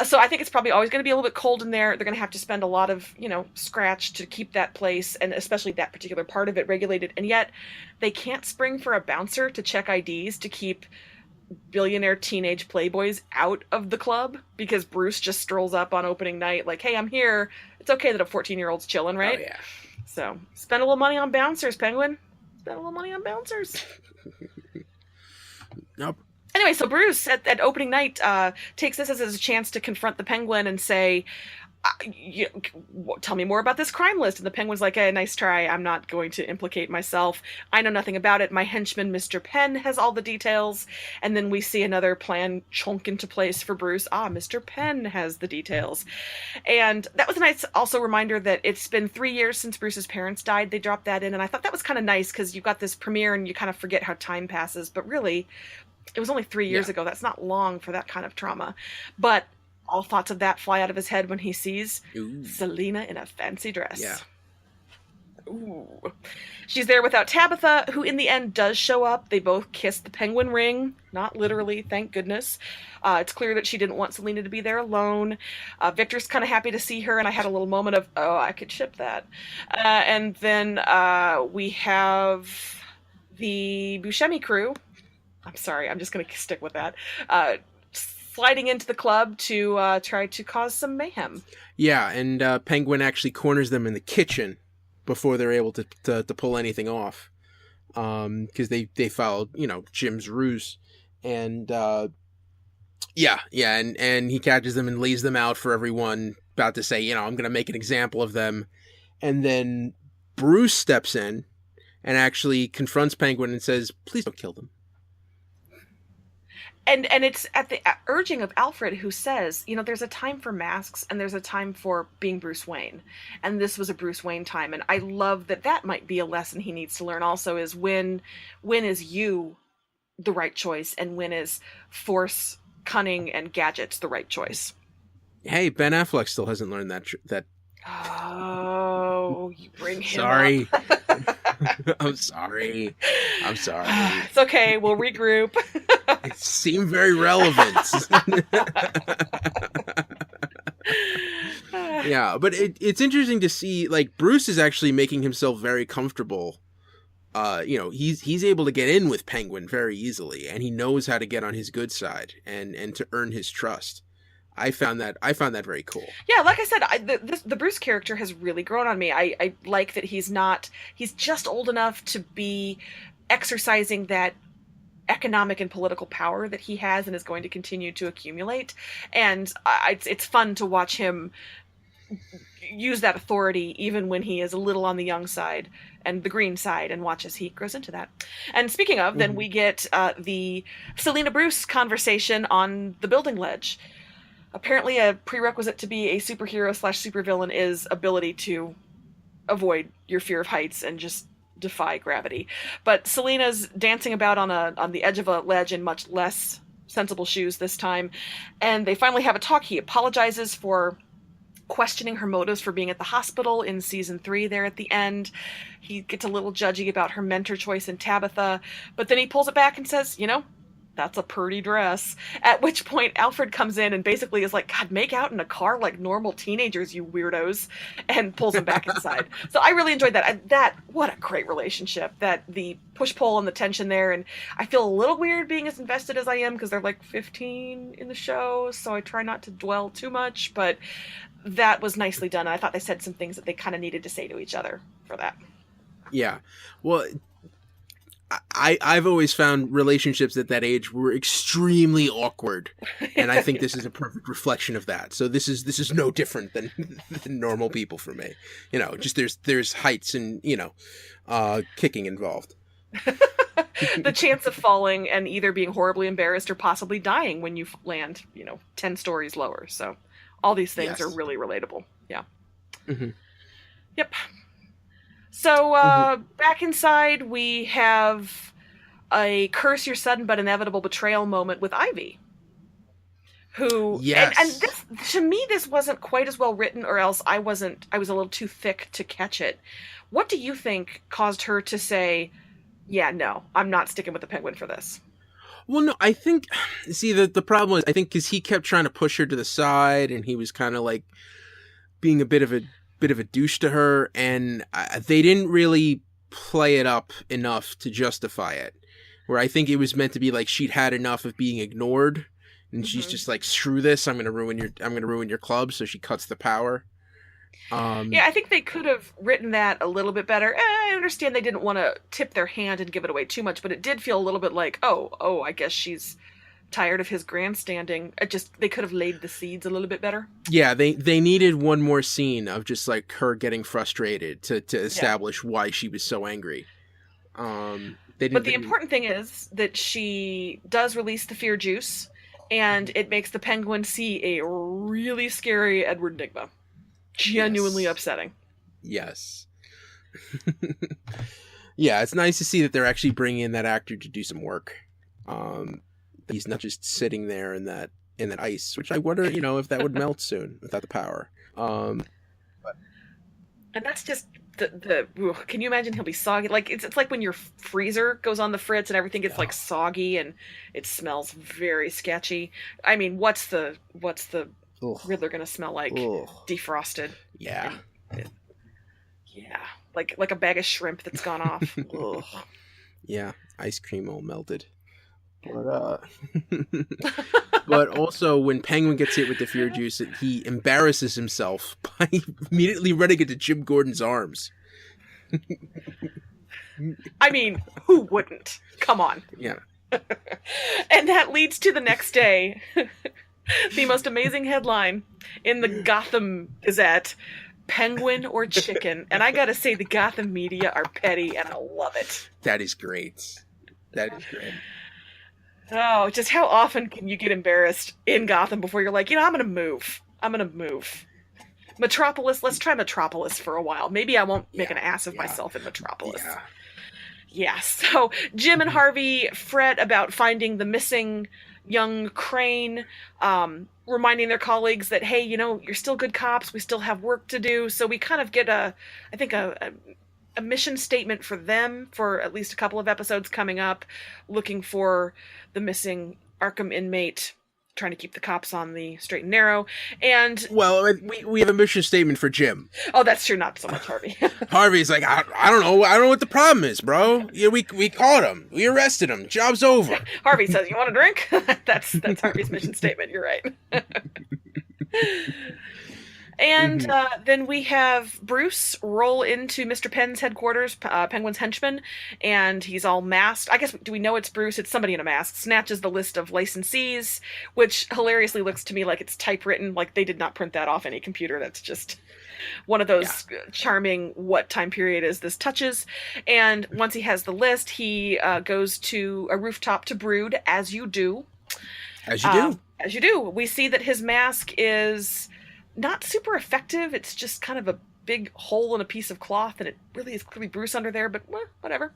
So I think it's probably always going to be a little bit cold in there. They're going to have to spend a lot of, scratch to keep that place, and especially that particular part of it, regulated. And yet they can't spring for a bouncer to check IDs to keep billionaire teenage playboys out of the club, because Bruce just strolls up on opening night like, hey, I'm here. It's okay that a 14-year-old's chilling, right? Oh, yeah. So spend a little money on bouncers, Penguin. Spend a little money on bouncers. Nope. Anyway, so Bruce at opening night takes this as a chance to confront the Penguin and say, tell me more about this crime list. And the Penguin's like, hey, nice try. I'm not going to implicate myself. I know nothing about it. My henchman, Mr. Penn, has all the details. And then we see another plan chunk into place for Bruce. Mr. Penn has the details. And that was a nice also reminder that it's been 3 years since Bruce's parents died. They dropped that in. And I thought that was kind of nice because you've got this premiere and you kind of forget how time passes. But really, it was only 3 years ago. That's not long for that kind of trauma. But all thoughts of that fly out of his head when he sees Selena in a fancy dress. Yeah. Ooh. She's there without Tabitha, who in the end does show up. They both kiss the Penguin ring. Not literally, thank goodness. It's clear that she didn't want Selena to be there alone. Victor's kind of happy to see her, and I had a little moment of, I could ship that. And then we have the Buscemi crew. I'm sorry, I'm just going to stick with that. Sliding into the club to try to cause some mayhem. Yeah, and Penguin actually corners them in the kitchen before they're able to pull anything off, because they followed Jim's ruse, and and he catches them and lays them out for everyone, about to say, I'm going to make an example of them, and then Bruce steps in and actually confronts Penguin and says, "Please don't kill them." And it's at the urging of Alfred, who says, you know, there's a time for masks and there's a time for being Bruce Wayne. And this was a Bruce Wayne time. And I love that might be a lesson he needs to learn also, is when is you the right choice and when is force, cunning, and gadgets the right choice. Hey, Ben Affleck still hasn't learned that. Oh, you bring him Sorry. up. I'm sorry. It's okay. We'll regroup. It seemed very relevant. Yeah, but it's interesting to see, like, Bruce is actually making himself very comfortable. You know, he's able to get in with Penguin very easily, and he knows how to get on his good side and to earn his trust. I found that very cool. Yeah, like I said, the Bruce character has really grown on me. I like that he's just old enough to be exercising that economic and political power that he has and is going to continue to accumulate. And it's fun to watch him use that authority even when he is a little on the young side and the green side, and watch as he grows into that. And speaking of, then we get the Selena Bruce conversation on the building ledge. Apparently a prerequisite to be a superhero / supervillain is ability to avoid your fear of heights and just defy gravity. But Selena's dancing about on the edge of a ledge in much less sensible shoes this time, and they finally have a talk. He apologizes for questioning her motives for being at the hospital in season 3 there at the end. He gets a little judgy about her mentor choice in Tabitha, but then he pulls it back and says, you know, that's a pretty dress. At which point Alfred comes in and basically is like, God, make out in a car like normal teenagers, you weirdos, and pulls him back inside. So I really enjoyed that. What a great relationship. That the push-pull and the tension there. And I feel a little weird being as invested as I am because they're like 15 in the show, so I try not to dwell too much, but that was nicely done. I thought they said some things that they kind of needed to say to each other for that. Yeah. Well, I've always found relationships at that age were extremely awkward, and I think this is a perfect reflection of that. So this is no different than normal people for me. You know, just there's heights and, you know, kicking involved. The chance of falling and either being horribly embarrassed or possibly dying when you land, you know, 10 stories lower. So all these things are really relatable. Yeah. Mm-hmm. Yep. So back inside, we have a curse your sudden but inevitable betrayal moment with Ivy. Who, yes. And this, to me, this wasn't quite as well written, or else I was a little too thick to catch it. What do you think caused her to say, yeah, no, I'm not sticking with the Penguin for this? Well, no, I think, see, the problem was, I think, because he kept trying to push her to the side, and he was kind of like being a bit of a douche to her, and they didn't really play it up enough to justify it. Where I think it was meant to be like she'd had enough of being ignored, and she's just like, screw this, I'm gonna ruin your club, so she cuts the power. Yeah, I think they could have written that a little bit better. I understand they didn't want to tip their hand and give it away too much, but it did feel a little bit like, oh, I guess she's tired of his grandstanding. They could have laid the seeds a little bit better. Yeah, they needed one more scene of just like her getting frustrated to establish why she was so angry. But the important thing is that she does release the fear juice, and it makes the Penguin see a really scary Edward Nygma. Genuinely upsetting. Yes. Yeah, it's nice to see that they're actually bringing in that actor to do some work. He's not just sitting there in that ice, which I wonder, you know, if that would melt soon without the power. And that's just can you imagine he'll be soggy? Like it's like when your freezer goes on the fritz and everything gets like soggy and it smells very sketchy. I mean, what's the Riddler gonna smell like? Defrosted. Yeah. Yeah. Like a bag of shrimp that's gone off. Yeah. Ice cream all melted. But also when Penguin gets hit with the fear juice, he embarrasses himself by immediately running into Jim Gordon's arms. I mean, who wouldn't? Come on. Yeah. And that leads to the next day. The most amazing headline in the Gotham Gazette. penguin or chicken. And I gotta say, the Gotham media are petty, and I love it. That is great. That is great. Oh, just how often can you get embarrassed in Gotham before you're like, I'm gonna move. Metropolis, let's try Metropolis for a while. Maybe I won't make an ass of myself in Metropolis. Yeah, so Jim and Harvey fret about finding the missing young Crane, reminding their colleagues that, hey, you're still good cops, we still have work to do. So we kind of get a mission statement for them for at least a couple of episodes coming up, looking for the missing Arkham inmate, trying to keep the cops on the straight and narrow. And we have a mission statement for Jim. Oh, that's true. Not so much Harvey. Harvey's like, I don't know what the problem is, bro. Yeah, we caught him, we arrested him, job's over. Harvey says, "You want a drink?" That's Harvey's mission statement. You're right. And then we have Bruce roll into Mr. Penn's headquarters, Penguin's henchman, and he's all masked. I guess, do we know it's Bruce? It's somebody in a mask. Snatches the list of licensees, which hilariously looks to me like it's typewritten, like they did not print that off any computer. That's just one of those charming what time period is this touches. And once he has the list, he goes to a rooftop to brood, as you do. As you do. As you do. We see that his mask is not super effective. It's just kind of a big hole in a piece of cloth, and it really is clearly Bruce under there, but whatever.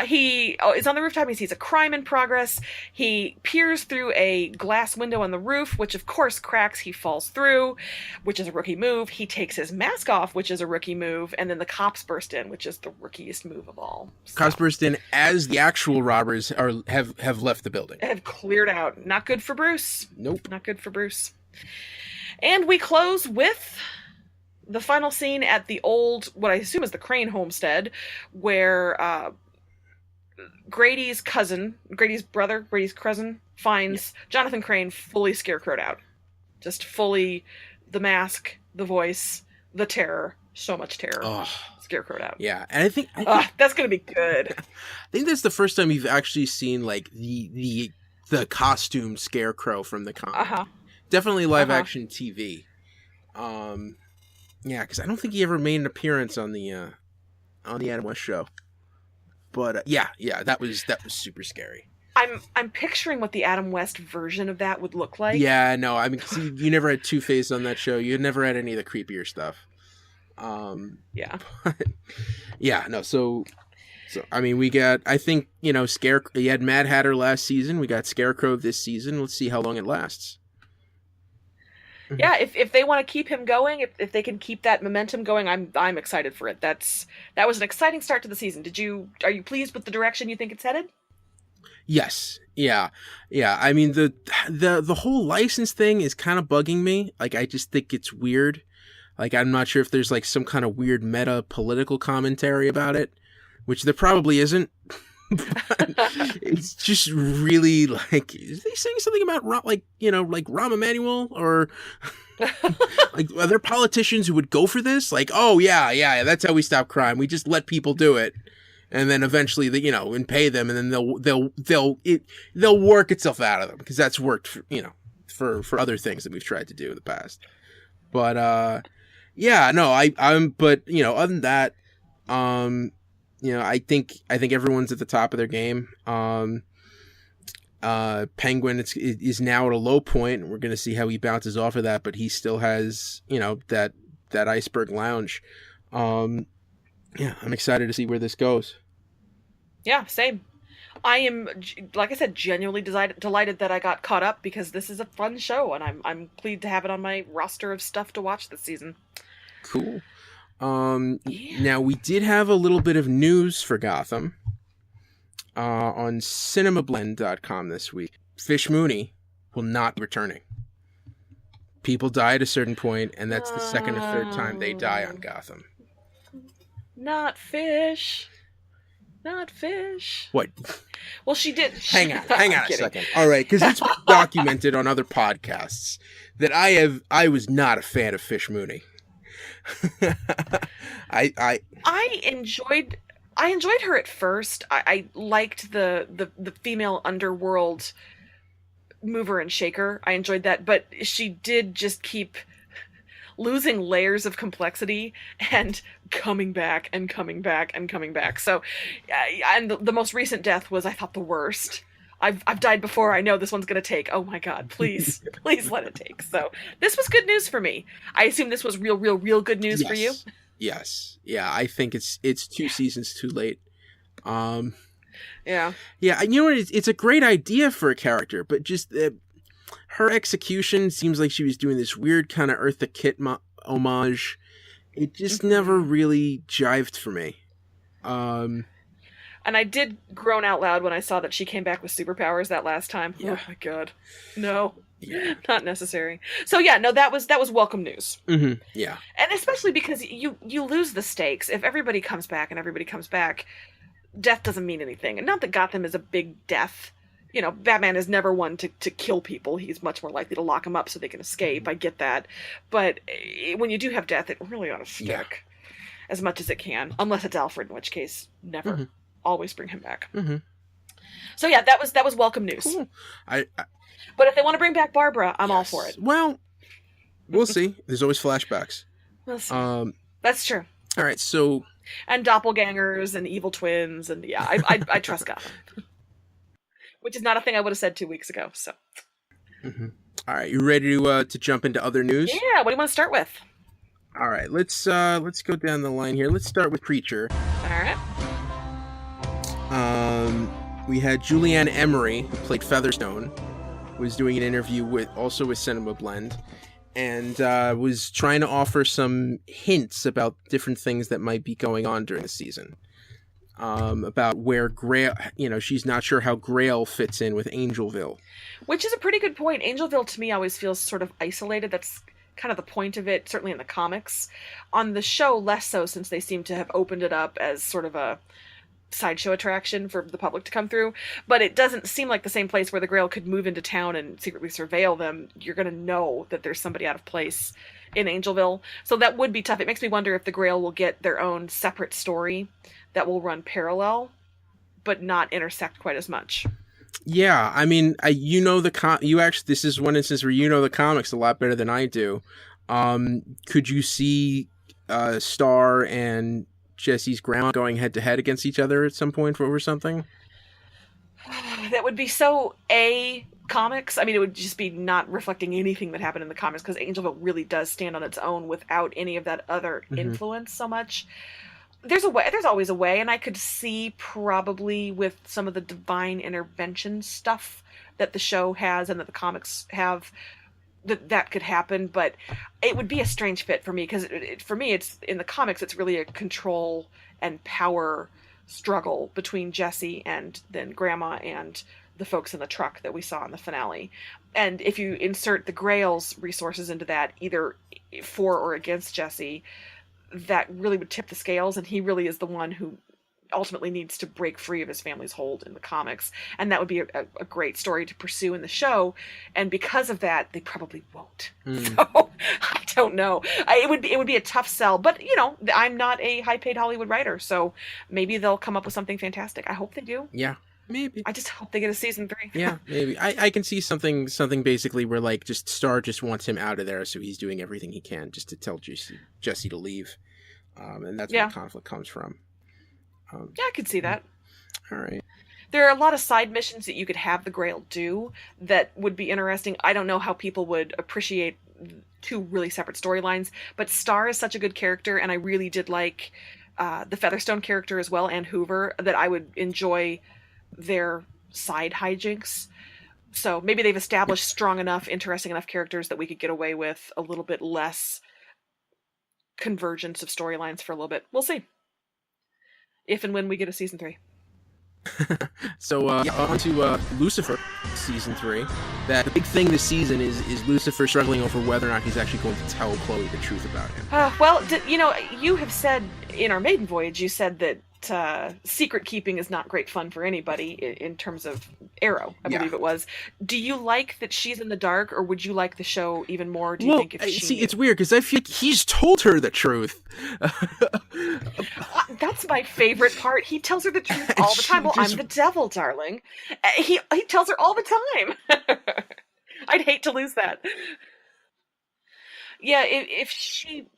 He is on the rooftop. He sees a crime in progress. He peers through a glass window on the roof, which of course cracks. He falls through, which is a rookie move. He takes his mask off, which is a rookie move, and then the cops burst in, which is the rookiest move of all. So, cops burst in as the actual robbers have left the building. Have cleared out. Not good for Bruce. Nope. Not good for Bruce. And we close with the final scene at the old, what I assume is the Crane homestead, where Grady's brother, Grady's cousin, finds Jonathan Crane fully scarecrowed out. Just fully the mask, the voice, the terror. So much terror. Scarecrowed out. Yeah, and I think that's going to be good. I think that's the first time you've actually seen like the costume scarecrow from the comic. Definitely live action TV. Yeah, because I don't think he ever made an appearance on the Adam West show. But yeah, that was super scary. I'm picturing what the Adam West version of that would look like. Yeah, no, I mean, see, you never had Two-Face on that show. You never had any of the creepier stuff. Yeah. But, yeah, no, so I mean, we got, I think, you had Mad Hatter last season. We got Scarecrow this season. Let's see how long it lasts. Yeah, if they want to keep him going, if they can keep that momentum going, I'm excited for it. That was an exciting start to the season. Are you pleased with the direction you think it's headed? Yes. Yeah. I mean, the whole license thing is kind of bugging me. Like, I just think it's weird. Like, I'm not sure if there's like some kind of weird meta political commentary about it, which there probably isn't. It's just really like, is they saying something about like Rahm Emanuel, or like, are there politicians who would go for this? Like, oh yeah, that's how we stop crime. We just let people do it, and then eventually and pay them, and then they'll work itself out of them, because that's worked for other things that we've tried to do in the past. But but other than that, I think everyone's at the top of their game. Penguin is now at a low point, and we're going to see how he bounces off of that, but he still has, that iceberg lounge. I'm excited to see where this goes. Yeah, same. I am, like I said, genuinely delighted that I got caught up, because this is a fun show, and I'm pleased to have it on my roster of stuff to watch this season. Cool. Now we did have a little bit of news for Gotham on cinemablend.com this week. Fish Mooney will not be returning. People die at a certain point, and that's the second or third time they die on Gotham. Not Fish. What? Well, she did. Hang on a second. All right, because it's documented on other podcasts that I was not a fan of Fish Mooney. I enjoyed her at first. I liked the female underworld mover and shaker. I enjoyed that, but she did just keep losing layers of complexity and coming back and coming back and coming back. So, and the most recent death was, I thought, the worst. I've died before. I know this one's going to take. Oh my God, please, please let it take. So this was good news for me. I assume this was real good news for you. Yes. Yeah, I think it's 2 seasons too late. Yeah. Yeah, you know what? It's a great idea for a character, but just her execution seems like she was doing this weird kind of Eartha Kitt homage. It just never really jived for me. And I did groan out loud when I saw that she came back with superpowers that last time. Yeah. Oh my God. No. Yeah. Not necessary. So yeah, no, that was welcome news. Mm-hmm. Yeah. And especially because you lose the stakes. If everybody comes back, death doesn't mean anything. And not that Gotham is a big death. You know, Batman is never one to kill people. He's much more likely to lock them up so they can escape. I get that. But when you do have death, it really ought to stick as much as it can. Unless it's Alfred, in which case, never. Mm-hmm. Always bring him back. Mm-hmm. So yeah, that was welcome news. Cool. But if they want to bring back Barbara, I'm all for it. Well, we'll see. There's always flashbacks. We'll see. That's true. All right, so and doppelgangers and evil twins, and yeah, I trust Gotham, which is not a thing I would have said 2 weeks ago. So, mm-hmm. All right, you ready to jump into other news? Yeah. What do you want to start with? All right, let's go down the line here. Let's start with Preacher. All right. We had Julianne Emery, who played Featherstone, was doing an interview with Cinema Blend, and was trying to offer some hints about different things that might be going on during the season. About where Grail, she's not sure how Grail fits in with Angelville. Which is a pretty good point. Angelville, to me, always feels sort of isolated. That's kind of the point of it, certainly in the comics. On the show, less so, since they seem to have opened it up as sort of a sideshow attraction for the public to come through, but it doesn't seem like the same place where the Grail could move into town and secretly surveil them. You're going to know that there's somebody out of place in Angelville, so that would be tough. It makes me wonder if the Grail will get their own separate story that will run parallel, but not intersect quite as much. Yeah, I mean, this is one instance where you know the comics a lot better than I do. Could you see Star and Jesse's grandma going head to head against each other at some point over something? That would be so comics. I mean, it would just be not reflecting anything that happened in the comics, because Angelville really does stand on its own without any of that other influence so much. There's always a way, and I could see probably with some of the divine intervention stuff that the show has and that the comics have, that could happen, but it would be a strange fit for me, because for me, it's in the comics, it's really a control and power struggle between Jesse and then Grandma and the folks in the truck that we saw in the finale. And if you insert the Grail's resources into that, either for or against Jesse, that really would tip the scales, and he really is the one who ultimately needs to break free of his family's hold in the comics, and that would be a great story to pursue in the show. And because of that, they probably won't. So I don't know. It would be a tough sell, but I'm not a high-paid Hollywood writer, so maybe they'll come up with something fantastic. I hope they do. Yeah, maybe. I just hope they get a season 3. Yeah, maybe. I can see something basically where like just Star just wants him out of there, so he's doing everything he can just to tell Jesse to leave, and that's where the conflict comes from. Yeah, I could see that. All right. There are a lot of side missions that you could have the Grail do that would be interesting. I don't know how people would appreciate 2 really separate storylines, but Star is such a good character, and I really did like the Featherstone character as well, and Hoover, that I would enjoy their side hijinks. So maybe they've established strong enough, interesting enough characters that we could get away with a little bit less convergence of storylines for a little bit. We'll see. If and when we get a season 3. So on to Lucifer season 3. That the big thing this season is Lucifer struggling over whether or not he's actually going to tell Chloe the truth about him. Well, you have said in our maiden voyage, you said that secret keeping is not great fun for anybody in terms of Arrow, I believe it was. Do you like that she's in the dark, or would you like the show even more? Do you think if she it's weird, because I feel like he's told her the truth. That's my favorite part. He tells her the truth all the time. Well, I'm the devil, darling. He tells her all the time. I'd hate to lose that. Yeah, if she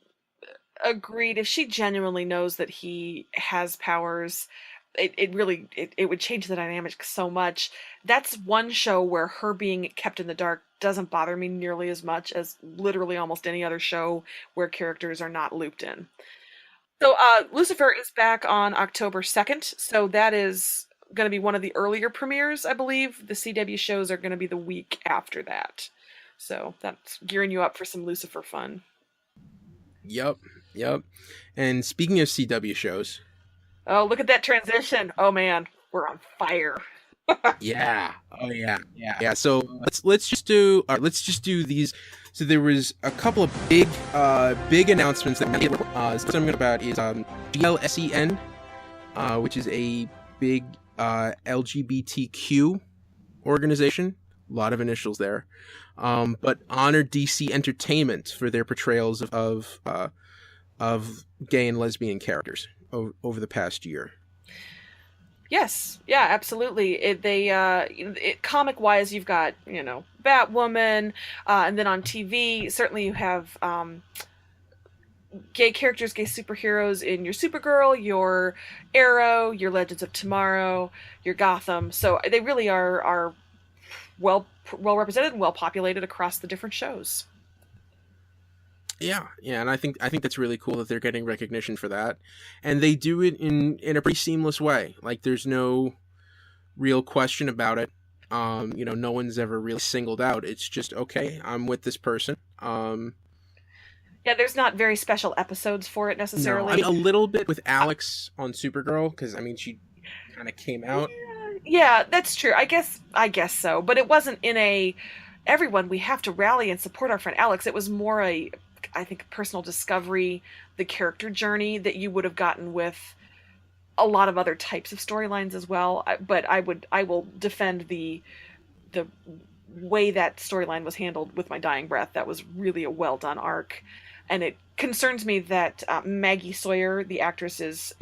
agreed, if she genuinely knows that he has powers, it really it would change the dynamic so much. That's one show where her being kept in the dark doesn't bother me nearly as much as literally almost any other show where characters are not looped in. So Lucifer is back on October 2nd, so that is going to be one of the earlier premieres, I believe. The CW shows are going to be the week after that. So that's gearing you up for some Lucifer fun. Yep. And speaking of CW shows, oh, look at that transition! Oh man, we're on fire. yeah. Oh yeah. So let's just do these. So there was a couple of big announcements that made. What I'm going about is GLSEN, which is a big LGBTQ organization. A lot of initials there. But honored DC Entertainment for their portrayals of gay and lesbian characters over the past year. Yes, yeah, absolutely. Comic wise, you've got Batwoman, and then on TV, certainly you have gay characters, gay superheroes in your Supergirl, your Arrow, your Legends of Tomorrow, your Gotham. So they really are well represented and well populated across the different shows. Yeah, and I think that's really cool that they're getting recognition for that, and they do it in a pretty seamless way. Like there's no real question about it. No one's ever really singled out. It's just okay. I'm with this person. Yeah, there's not very special episodes for it necessarily. No, I mean a little bit with Alex on Supergirl because she kind of came out. Yeah, that's true. I guess so, but it wasn't in a everyone we have to rally and support our friend Alex. It was more I think personal discovery, the character journey that you would have gotten with a lot of other types of storylines as well. But I will defend the way that storyline was handled with my dying breath. That was really a well done arc, and it concerns me that Maggie Sawyer, the actress, is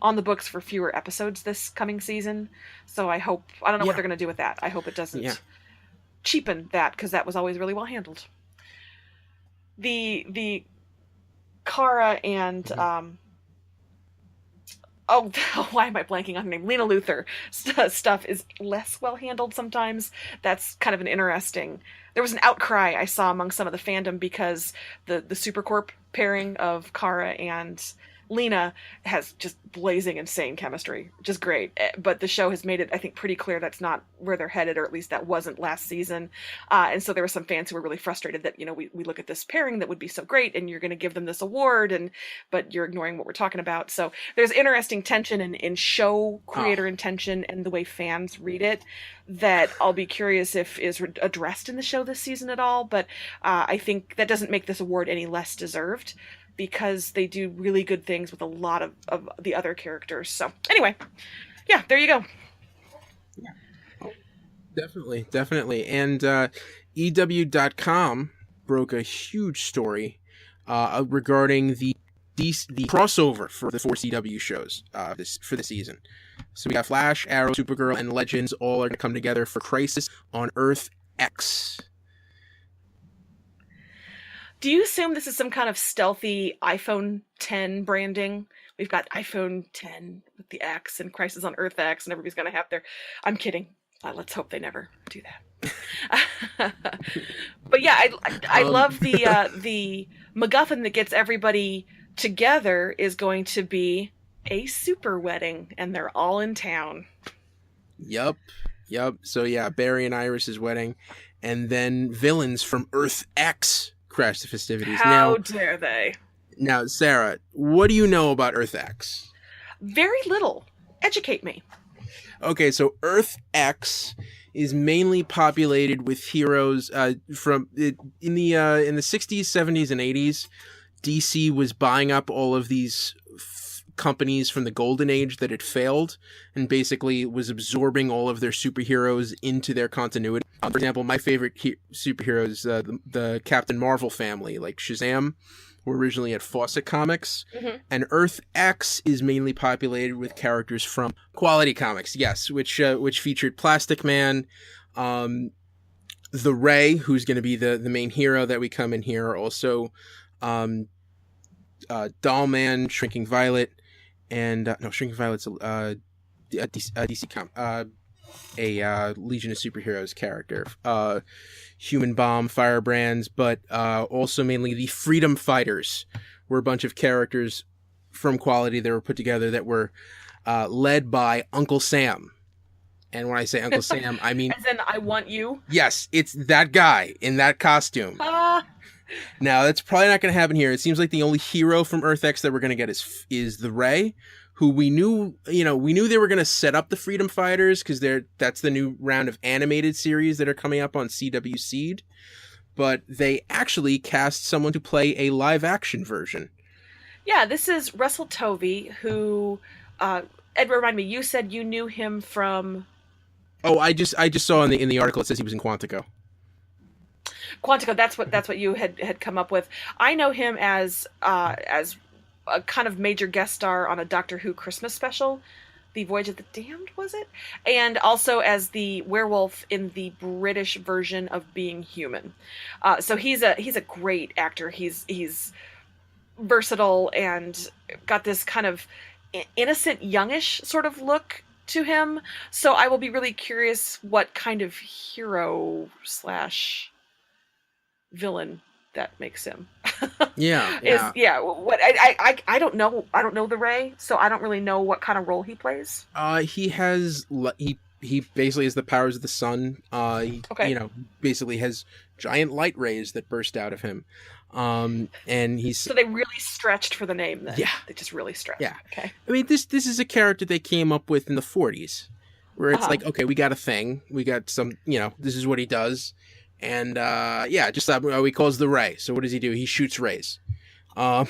on the books for fewer episodes this coming season. So I don't know what they're going to do with that. I hope it doesn't cheapen that, because that was always really well handled. The Kara and why am I blanking on her name? Lena Luthor stuff is less well handled sometimes. That's kind of an interesting. There was an outcry I saw among some of the fandom because the Supercorp pairing of Kara and Lena has just blazing insane chemistry, just great. But the show has made it, I think, pretty clear that's not where they're headed, or at least that wasn't last season. And so there were some fans who were really frustrated that, we look at this pairing that would be so great and you're going to give them this award, but you're ignoring what we're talking about. So there's interesting tension in show creator intention and the way fans read it that I'll be curious if is addressed in the show this season at all. But I think that doesn't make this award any less deserved, because they do really good things with a lot of the other characters. So anyway, yeah, there you go. Yeah. Definitely. And EW.com broke a huge story regarding the crossover for the 4 CW shows for the season. So we got Flash, Arrow, Supergirl, and Legends all are going to come together for Crisis on Earth X. Do you assume this is some kind of stealthy iPhone 10 branding? We've got iPhone 10 with the X and Crisis on Earth X, and everybody's going to have their... I'm kidding. Let's hope they never do that. But yeah, I love the MacGuffin that gets everybody together is going to be a super wedding, and they're all in town. Yep. So yeah, Barry and Iris's wedding, and then villains from Earth X crash the festivities. How dare they? Now, Sarah, what do you know about Earth X? Very little. Educate me. Okay, so Earth X is mainly populated with heroes from in the 60s, 70s, and 80s. DC was buying up all of these companies from the Golden Age that had failed, and basically was absorbing all of their superheroes into their continuity. For example, my favorite superheroes, the Captain Marvel family, like Shazam, were originally at Fawcett Comics, and Earth X is mainly populated with characters from Quality Comics, yes, which featured Plastic Man, the Ray, who's going to be the main hero that we come in here, also Dollman, Shrinking Violet, and no, Shrinking Violet's a DC a Legion of Superheroes character, Human Bomb, Firebrands, but also mainly the Freedom Fighters were a bunch of characters from Quality that were put together that were led by Uncle Sam. And when I say Uncle Sam, I mean... As in, I want you? Yes, it's that guy in that costume. Now, that's probably not going to happen here. It seems like the only hero from Earth X that we're going to get is the Ray, who we knew they were going to set up the Freedom Fighters because that's the new round of animated series that are coming up on CW Seed. But they actually cast someone to play a live-action version. Yeah, this is Russell Tovey, who... Ed, remind me, you said you knew him from... Oh, I just saw in the article it says he was in Quantico. Quantico, that's what you had come up with. I know him as a kind of major guest star on a Doctor Who Christmas special, The Voyage of the Damned, was it? And also as the werewolf in the British version of Being Human. So he's a great actor. He's versatile and got this kind of innocent, youngish sort of look to him. So I will be really curious what kind of hero / villain that makes him. What I don't know the Ray, so I don't really know what kind of role he plays. He basically has the powers of the sun. Basically has giant light rays that burst out of him. And he's... So they really stretched for the name then. Yeah. They just really stretched. Yeah. Okay. I mean, this is a character they came up with in the 40s, where it's like, okay, we got a thing. We got some, this is what he does. And, he calls the Ray. So what does he do? He shoots rays. That's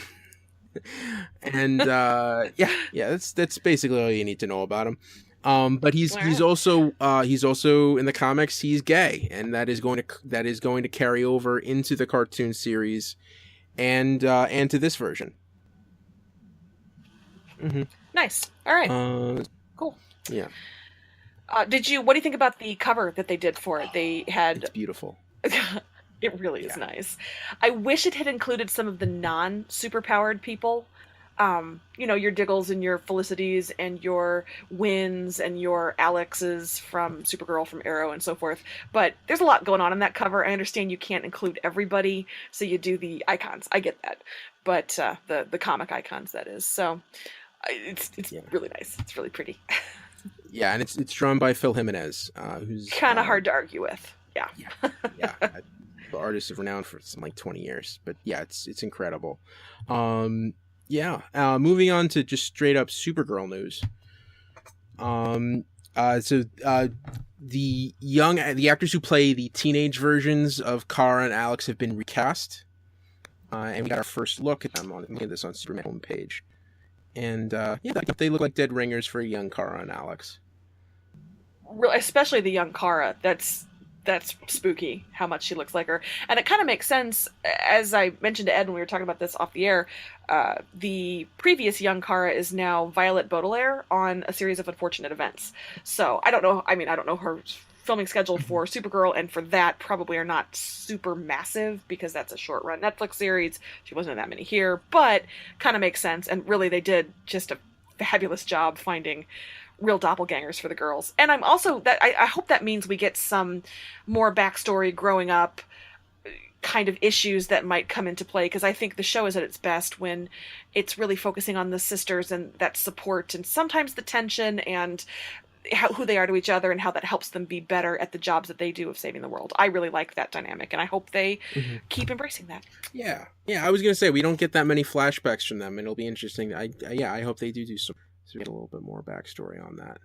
basically all you need to know about him. But he's also in the comics, he's gay, and that is going to carry over into the cartoon series and to this version. Mm-hmm. Nice. All right. Cool. Yeah. What do you think about the cover that they did for it? It's beautiful. It really is nice. I wish it had included some of the non-superpowered people. Your Diggles and your Felicities and your Wins and your Alexes from Supergirl, from Arrow, and so forth. But there's a lot going on in that cover. I understand you can't include everybody, so you do the icons. I get that. But the comic icons, that is. So it's really nice. It's really pretty. Yeah, and it's drawn by Phil Jimenez, who's... kind of hard to argue with. Yeah. Yeah. The artist of renown for some 20 years. But yeah, it's incredible. Moving on to just straight up Supergirl news. The actors who play the teenage versions of Kara and Alex have been recast, and we got our first look at them on this on Superman homepage, and they look like dead ringers for young Kara and Alex. Especially the young Kara. That's spooky how much she looks like her. And it kind of makes sense, as I mentioned to Ed when we were talking about this off the air, the previous young Kara is now Violet Baudelaire on a series of unfortunate events. So I don't know her filming schedule for Supergirl, and for that probably are not super massive because that's a short run Netflix series. She wasn't in that many here, but kind of makes sense. And really they did just a fabulous job finding real doppelgangers for the girls. And I'm also I hope that means we get some more backstory growing up kind of issues that might come into play, because I think the show is at its best when it's really focusing on the sisters and that support and sometimes the tension and who they are to each other and how that helps them be better at the jobs that they do of saving the world. I really like that dynamic, and I hope they keep embracing that. Yeah, I was gonna say we don't get that many flashbacks from them, and it'll be interesting. I hope they do some. So we get a little bit more backstory on that.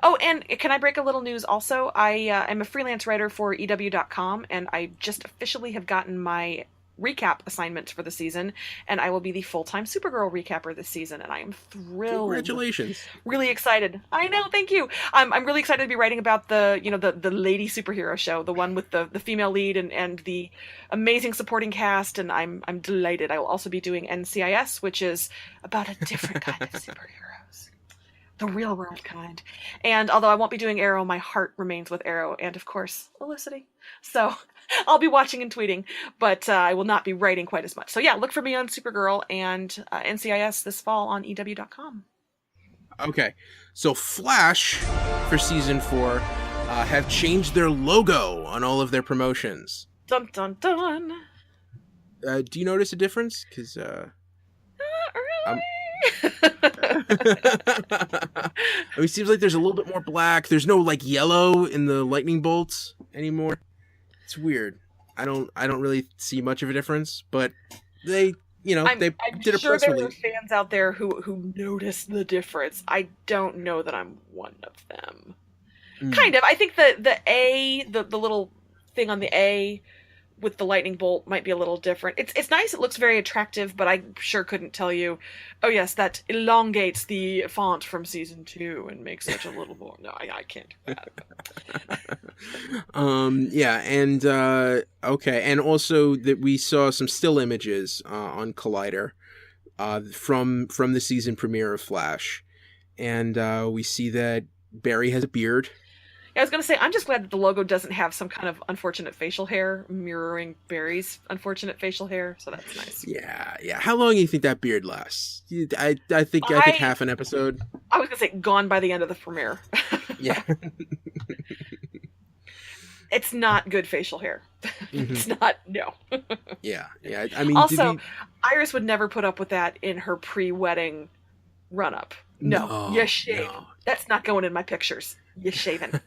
Oh, and can I break a little news also? I am a freelance writer for EW.com, and I just officially have gotten my recap assignment for the season, and I will be the full-time Supergirl recapper this season, and I am thrilled. Congratulations. Really excited. I know, thank you. I'm really excited to be writing about the lady superhero show, the one with the female lead and the amazing supporting cast, and I'm delighted. I will also be doing NCIS, which is about a different kind of superheroes. The real world kind. And although I won't be doing Arrow, my heart remains with Arrow and, of course, Elicity. So I'll be watching and tweeting, but I will not be writing quite as much. So yeah, look for me on Supergirl and NCIS this fall on EW.com. Okay, so Flash for season 4 have changed their logo on all of their promotions. Dun dun dun. Do you notice a difference? Because Not I really. mean, it seems like there's a little bit more black. There's no like yellow in the lightning bolts anymore. It's weird. I don't really see much of a difference, but they, I'm did a sure press there release. are fans out there who noticed the difference. I don't know that I'm one of them. Kind of. I think the little thing on the A with the lightning bolt might be a little different. It's nice. It looks very attractive, but I sure couldn't tell you, oh yes, that elongates the font from season 2 and makes it a little more. No, I can't do that. Yeah, and okay, and also that we saw some still images on Collider from the season premiere of Flash, and we see that Barry has a beard. I was going to say, I'm just glad that the logo doesn't have some kind of unfortunate facial hair mirroring Barry's unfortunate facial hair, so that's nice. Yeah. How long do you think that beard lasts? I think half an episode. I was going to say gone by the end of the premiere. Yeah. It's not good facial hair. It's not, no. Yeah. I mean, also, Iris would never put up with that in her pre-wedding run-up. No, you're shaven. No. That's not going in my pictures. You're shaven.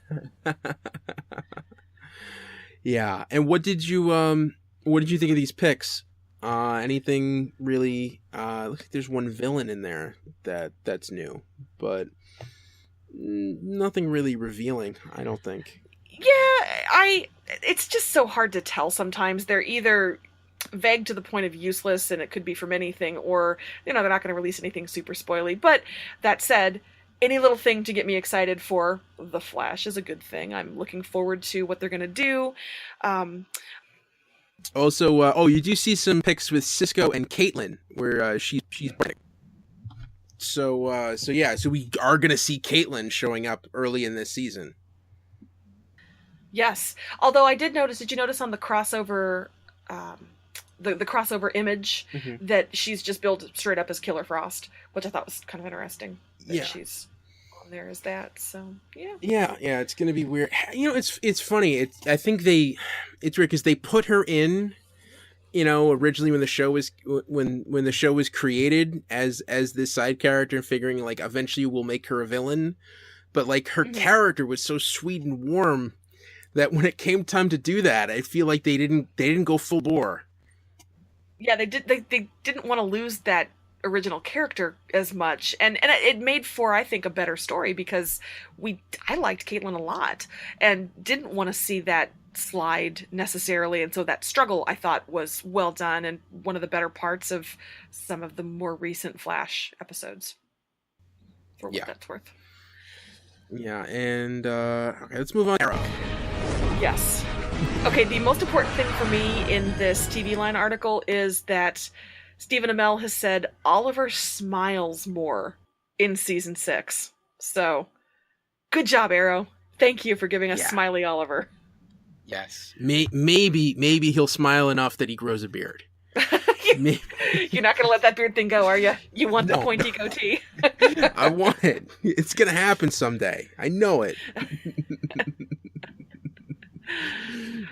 Yeah. And what did you think of these picks? Anything really? Looks like there's one villain in there that's new, but nothing really revealing, I don't think. Yeah, it's just so hard to tell sometimes. They're either vague to the point of useless, and it could be from anything, or they're not going to release anything super spoily. But that said, any little thing to get me excited for The Flash is a good thing. I'm looking forward to what they're going to do. Also, you do see some pics with Cisco and Caitlin where she's pregnant. So we are going to see Caitlin showing up early in this season. Yes. Although I did notice, did you notice on the crossover, the crossover image that she's just billed straight up as Killer Frost, which I thought was kind of interesting. That she's on there as that. So yeah. Yeah. It's gonna be weird. It's funny. I think it's weird because they put her in. Originally when the show was created as this side character, and figuring like eventually we'll make her a villain, but like her character was so sweet and warm that when it came time to do that, I feel like they didn't go full bore. Yeah, they didn't want to lose that original character as much, and it made for, I think, a better story, because I liked Caitlin a lot and didn't want to see that slide necessarily, and so that struggle I thought was well done and one of the better parts of some of the more recent Flash episodes, for what that's worth. Yeah, and okay, let's move on. Arrow. Yes. Okay, the most important thing for me in this TV Line article is that Stephen Amell has said Oliver smiles more in season 6. So, good job, Arrow. Thank you for giving us Smiley Oliver. Yes. Maybe he'll smile enough that he grows a beard. You're not going to let that beard thing go, are you? You want the pointy goatee. I want it. It's going to happen someday. I know it.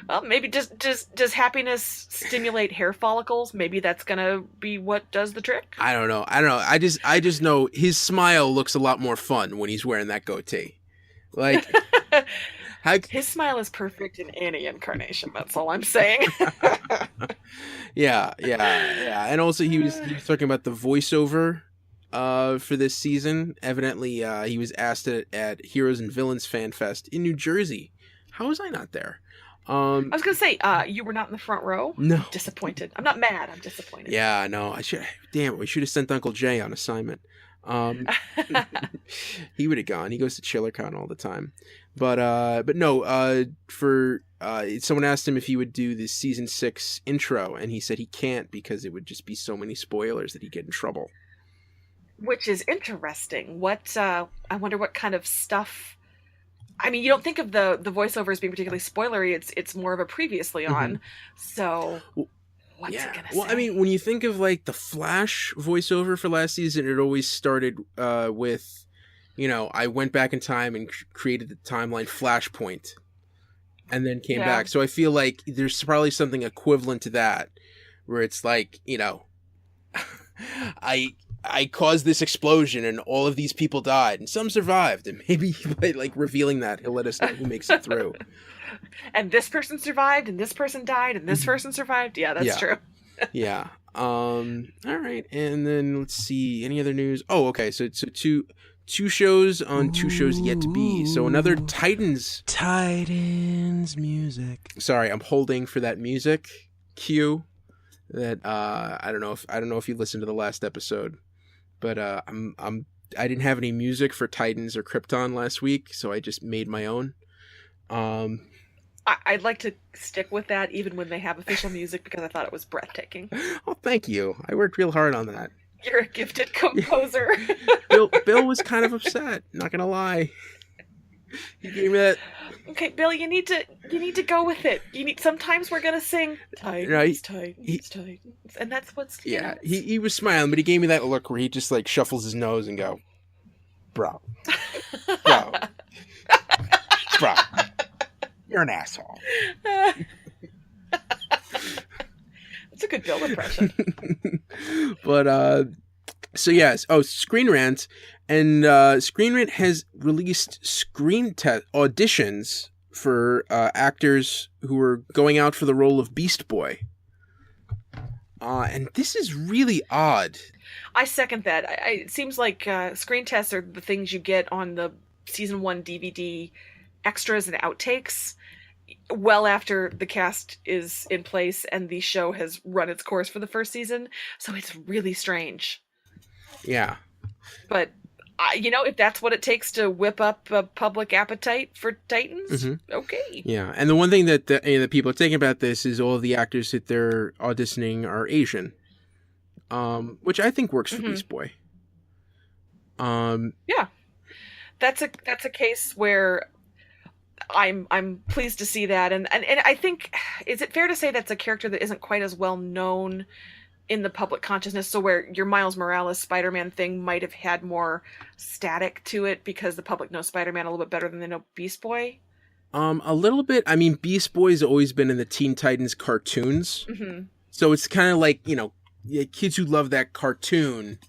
Well, maybe does happiness stimulate hair follicles? Maybe that's gonna be what does the trick. I don't know. I just know his smile looks a lot more fun when he's wearing that goatee. Like, his smile is perfect in any incarnation. That's all I'm saying. Yeah. And also he was talking about the voiceover for this season. Evidently, he was asked at Heroes and Villains Fan Fest in New Jersey. How was I not there? I was gonna say, you were not in the front row. No, disappointed. I'm not mad. I'm disappointed. Yeah, no. We should have sent Uncle Jay on assignment. He would have gone. He goes to ChillerCon all the time. But no. For someone asked him if he would do the season 6 intro, and he said he can't because it would just be so many spoilers that he'd get in trouble. Which is interesting. I wonder what kind of stuff. I mean, you don't think of the voiceover as being particularly spoilery. It's more of a previously on. So what's it gonna say? Well, I mean, when you think of like the Flash voiceover for last season, it always started with, I went back in time and created the timeline Flashpoint, and then came back. So I feel like there's probably something equivalent to that, where it's like, I caused this explosion and all of these people died and some survived, and maybe by like revealing that, he'll let us know who makes it through. And this person survived and this person died and this person survived. Yeah, that's true. Yeah. All right. And then let's see, any other news? Oh, okay. So two shows on two shows yet to be. So another Titans music. Sorry, I'm holding for that music cue that I don't know if you listened to the last episode. But I didn't have any music for Titans or Krypton last week, so I just made my own. I'd like to stick with that even when they have official music, because I thought it was breathtaking. Oh, thank you. I worked real hard on that. You're a gifted composer. Bill was kind of upset, not gonna lie. He gave me that. Okay, Bill, you need to go with it. Sometimes we're gonna sing Titans, Titans, and that's what's He was smiling, but he gave me that look where he just like shuffles his nose and go, bro, you're an asshole. That's a good Bill impression. But so yes, Screen Rant. And Screen Rant has released auditions for actors who are going out for the role of Beast Boy. And this is really odd. I second that. It seems like screen tests are the things you get on the season 1 DVD extras and outtakes well after the cast is in place and the show has run its course for the first season. So it's really strange. Yeah. But if that's what it takes to whip up a public appetite for Titans, okay. Yeah, and the one thing that the people are thinking about this is all of the actors that they're auditioning are Asian, which I think works for Beast Boy. Yeah, that's a case where I'm pleased to see that, and I think, is it fair to say that's a character that isn't quite as well known in the public consciousness, so where your Miles Morales Spider-Man thing might have had more static to it because the public knows Spider-Man a little bit better than they know Beast Boy? A little bit. I mean, Beast Boy's always been in the Teen Titans cartoons. So it's kind of like, kids who love that cartoon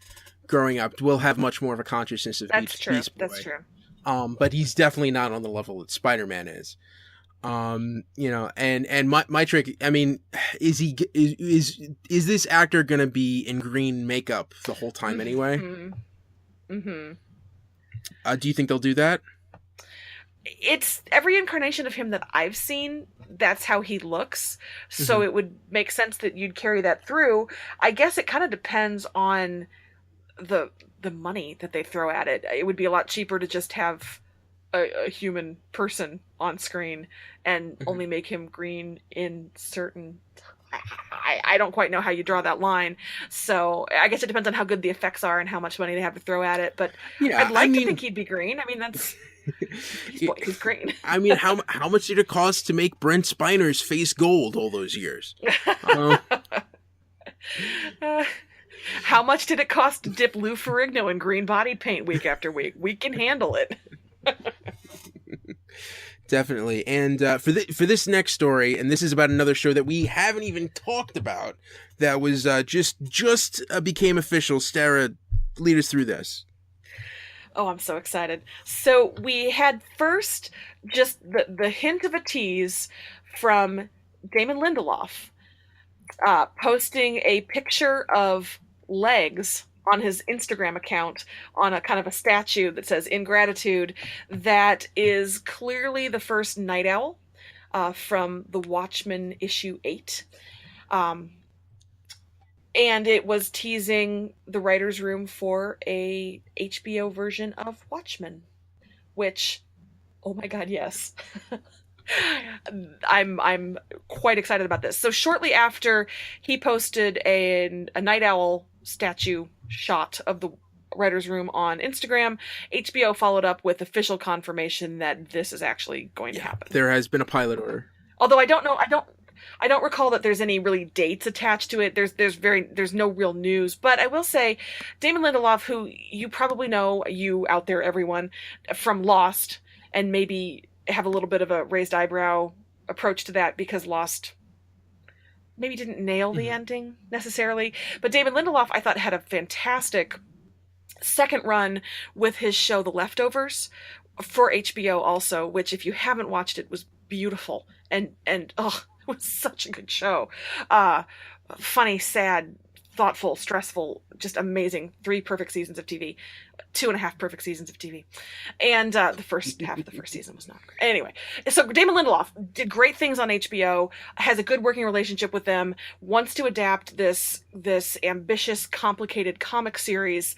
growing up will have much more of a consciousness of Beast Boy. That's true. But he's definitely not on the level that Spider-Man is. And my trick, I mean, is this actor gonna be in green makeup the whole time anyway? Do you think they'll do that? It's every incarnation of him that I've seen, that's how he looks. So it would make sense that you'd carry that through. I guess it kind of depends on the money that they throw at it. It would be a lot cheaper to just have a human person on screen and only make him green in certain. I don't quite know how you draw that line, so I guess it depends on how good the effects are and how much money they have to throw at it. But I'd like to think he'd be green. I mean, that's Beast Boy, he's green. I mean, how much did it cost to make Brent Spiner's face gold all those years? How much did it cost to dip Lou Ferrigno in green body paint week after week? We can handle it. Definitely. And for this next story, and this is about another show that we haven't even talked about, that was just became official. Stara, lead us through this. Oh, I'm so excited. So we had first just the hint of a tease from Damon Lindelof posting a picture of legs on his Instagram account on a kind of a statue that says "In Gratitude," that is clearly the first Night Owl from The Watchmen issue 8. And it was teasing the writer's room for a HBO version of Watchmen, which, oh my God, yes. I'm quite excited about this. So shortly after he posted a Night Owl statue shot of the Writers Room on Instagram, HBO followed up with official confirmation that this is actually going to happen. There has been a pilot order. Although I don't recall that there's any really dates attached to it. There's no real news, but I will say Damon Lindelof, who you probably know, you out there, everyone, from Lost, and maybe have a little bit of a raised eyebrow approach to that because Lost maybe didn't nail the ending necessarily, but Damon Lindelof I thought had a fantastic second run with his show The Leftovers for HBO also, which if you haven't watched it was beautiful and it was such a good show. Funny, sad, thoughtful, stressful, just amazing. 3 perfect seasons of TV. 2.5 perfect seasons of TV. And the first half of the first season was not great. Anyway, so Damon Lindelof did great things on HBO, has a good working relationship with them, wants to adapt this ambitious, complicated comic series,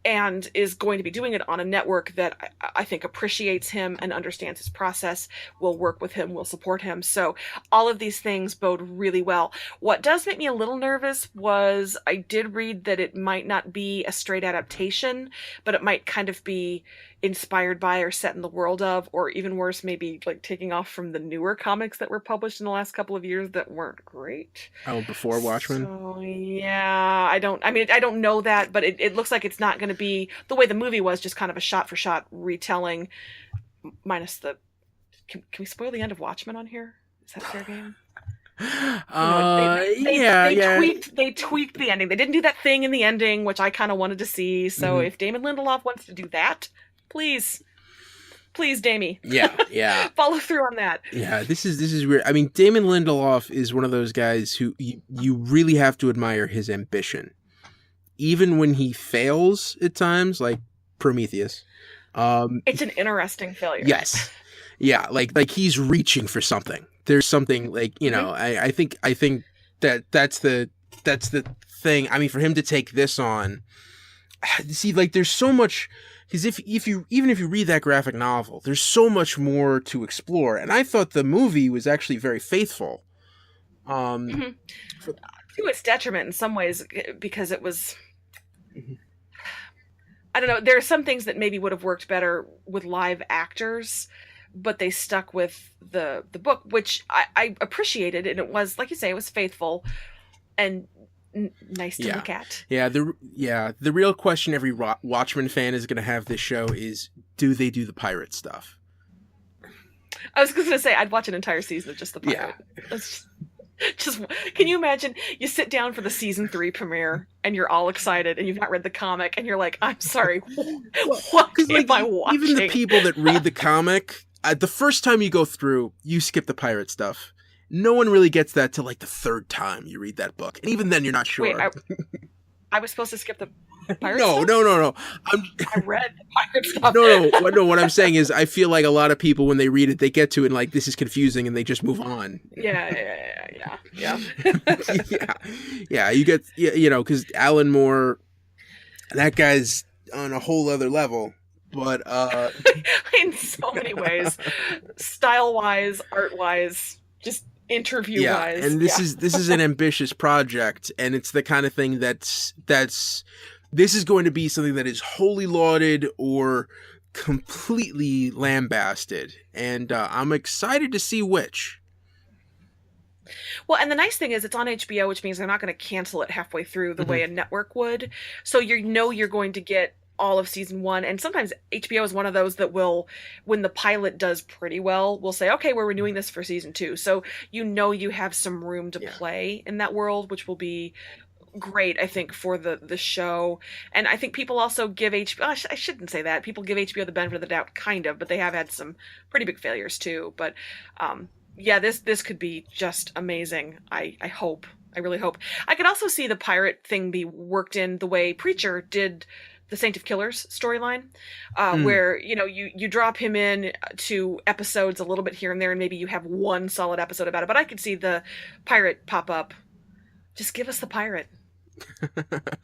and is going to be doing it on a network that I think appreciates him and understands his process, will work with him, will support him. So all of these things bode really well. What does make me a little nervous was I did read that it might not be a straight adaptation, but it might kind of be inspired by or set in the world of, or even worse, maybe like taking off from the newer comics that were published in the last couple of years that weren't great. Oh, before Watchmen? So, yeah, I don't know that, but it looks like it's not going to be the way the movie was, just kind of a shot-for-shot retelling, minus the... Can we spoil the end of Watchmen on here? Is that fair game? They tweaked the ending. They didn't do that thing in the ending, which I kind of wanted to see. So if Damon Lindelof wants to do that, please, Damie. Yeah. Follow through on that. Yeah, this is weird. I mean, Damon Lindelof is one of those guys who you really have to admire his ambition, even when he fails at times, like Prometheus. It's an interesting failure. Yes. Yeah, like he's reaching for something. There's something like, I think that's the thing. I mean, for him to take this on, see, like there's so much, because if you read that graphic novel, there's so much more to explore. And I thought the movie was actually very faithful. To its detriment in some ways, because it was, I don't know, there are some things that maybe would have worked better with live actors, but they stuck with the book, which I appreciated, and it was, like you say, it was faithful and nice to look at. The real question every Watchmen fan is going to have this show is, do they do the pirate stuff? I was going to say, I'd watch an entire season of just the pirate. Yeah. Just can you imagine you sit down for the season 3 premiere and you're all excited and you've not read the comic and you're like, I'm sorry, what am I watching? Even the people that read the comic, the first time you go through, you skip the pirate stuff. No one really gets that till like the 3rd time you read that book, and even then you're not sure. Wait, I was supposed to skip the pirate No. I read the pirate stuff. No. What I'm saying is, I feel like a lot of people, when they read it, they get to it and like, this is confusing, and they just move on. Yeah. Yeah. You get, because Alan Moore, that guy's on a whole other level. But in so many ways, style-wise, art-wise, just interview-wise. And this is an ambitious project, and it's the kind of thing this is going to be something that is wholly lauded or completely lambasted, and I'm excited to see which. Well, and the nice thing is it's on HBO, which means they're not going to cancel it halfway through the way a network would. So you're going to get all of season 1, and sometimes HBO is one of those that will, when the pilot does pretty well, will say, okay, we're renewing this for season 2. So you have some room to play in that world, which will be great, I think, for the show. And I think people also give HBO, I shouldn't say that, people give HBO the benefit of the doubt, kind of, but they have had some pretty big failures too. But this could be just amazing. I hope. I really hope. I could also see the pirate thing be worked in the way Preacher did the Saint of Killers storyline, where, you drop him in to episodes a little bit here and there, and maybe you have one solid episode about it. But I could see the pirate pop up. Just give us the pirate.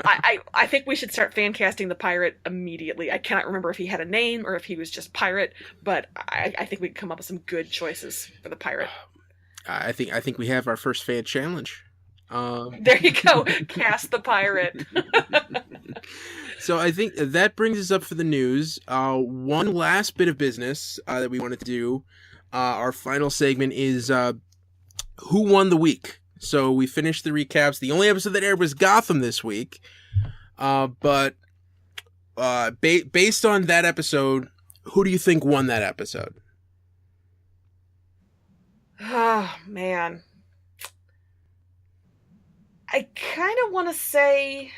I think we should start fan casting the pirate immediately. I cannot remember if he had a name or if he was just pirate, but I think we can come up with some good choices for the pirate. I think we have our first fan challenge. There you go. Cast the pirate. So I think that brings us up for the news. One last bit of business that we wanted to do. Our final segment is Who Won the Week? So we finished the recaps. The only episode that aired was Gotham this week. But based on that episode, who do you think won that episode? Oh, man. I kind of want to say...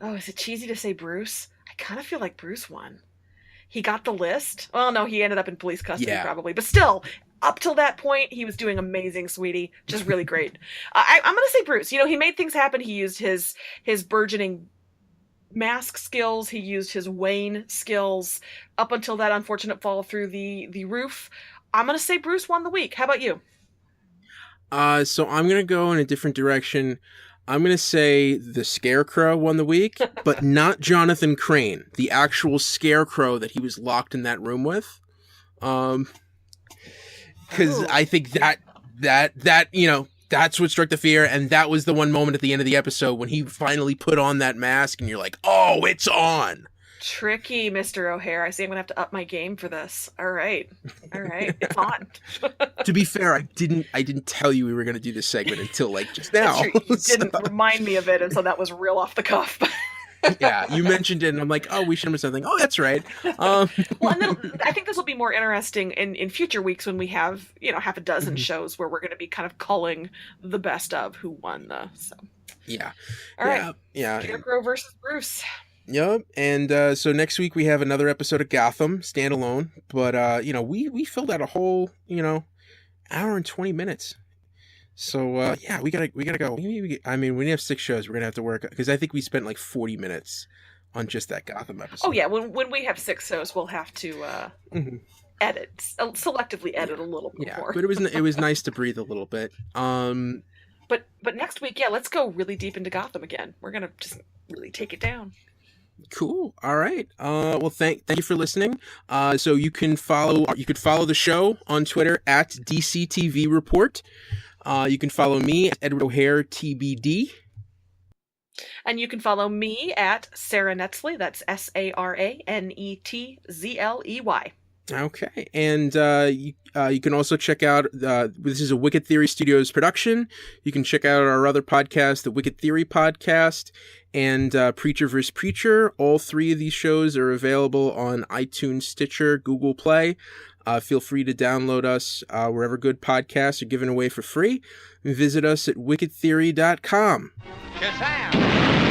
Oh, is it cheesy to say Bruce? I kind of feel like Bruce won. He got the list. Well, no, he ended up in police custody probably. But still, up till that point, he was doing amazing, sweetie. Just really great. I'm going to say Bruce. You know, he made things happen. He used his burgeoning mask skills. He used his Wayne skills up until that unfortunate fall through the roof. I'm going to say Bruce won the week. How about you? So I'm going to go in a different direction. I'm going to say the Scarecrow won the week, but not Jonathan Crane, the actual Scarecrow that he was locked in that room with. Because I think that, you know, that's what struck the fear. And that was the one moment at the end of the episode when he finally put on that mask and you're like, oh, it's on. Tricky, Mr. O'Hare. I see I'm going to have to up my game for this. All right. It's on. To be fair, I didn't tell you we were going to do this segment until like just now. You didn't remind me of it, and so that was real off the cuff. Yeah, you mentioned it, and I'm like, oh, we should have something. Oh, that's right. Well, and then I think this will be more interesting in future weeks when we have, you know, half a dozen shows where we're going to be kind of culling the best of who won the. So. Yeah. All right. Yeah. Scarecrow versus Bruce. Yep, and so next week we have another episode of Gotham, standalone. But you know, we filled out a whole, you know, hour and 20 minutes. So yeah, we gotta go. I mean, when you have 6 shows, we're gonna have to work because I think we spent like 40 minutes on just that Gotham episode. Oh yeah, when we have 6 shows, we'll have to edit, selectively edit a little bit more. But it was nice to breathe a little bit. But next week, yeah, let's go really deep into Gotham again. We're gonna just really take it down. Cool. All right. Well, thank you for listening. So you could follow the show on Twitter at DCTV Report. You can follow me at Edward O'Hare TBD. And you can follow me at Sarah Netzley. That's SARANETZLEY. Okay, and you can also check out, this is a Wicked Theory Studios production. You can check out our other podcast, the Wicked Theory Podcast, and Preacher vs. Preacher. All 3 of these shows are available on iTunes, Stitcher, Google Play. Feel free to download us wherever good podcasts are given away for free. Visit us at wickedtheory.com. Shazam!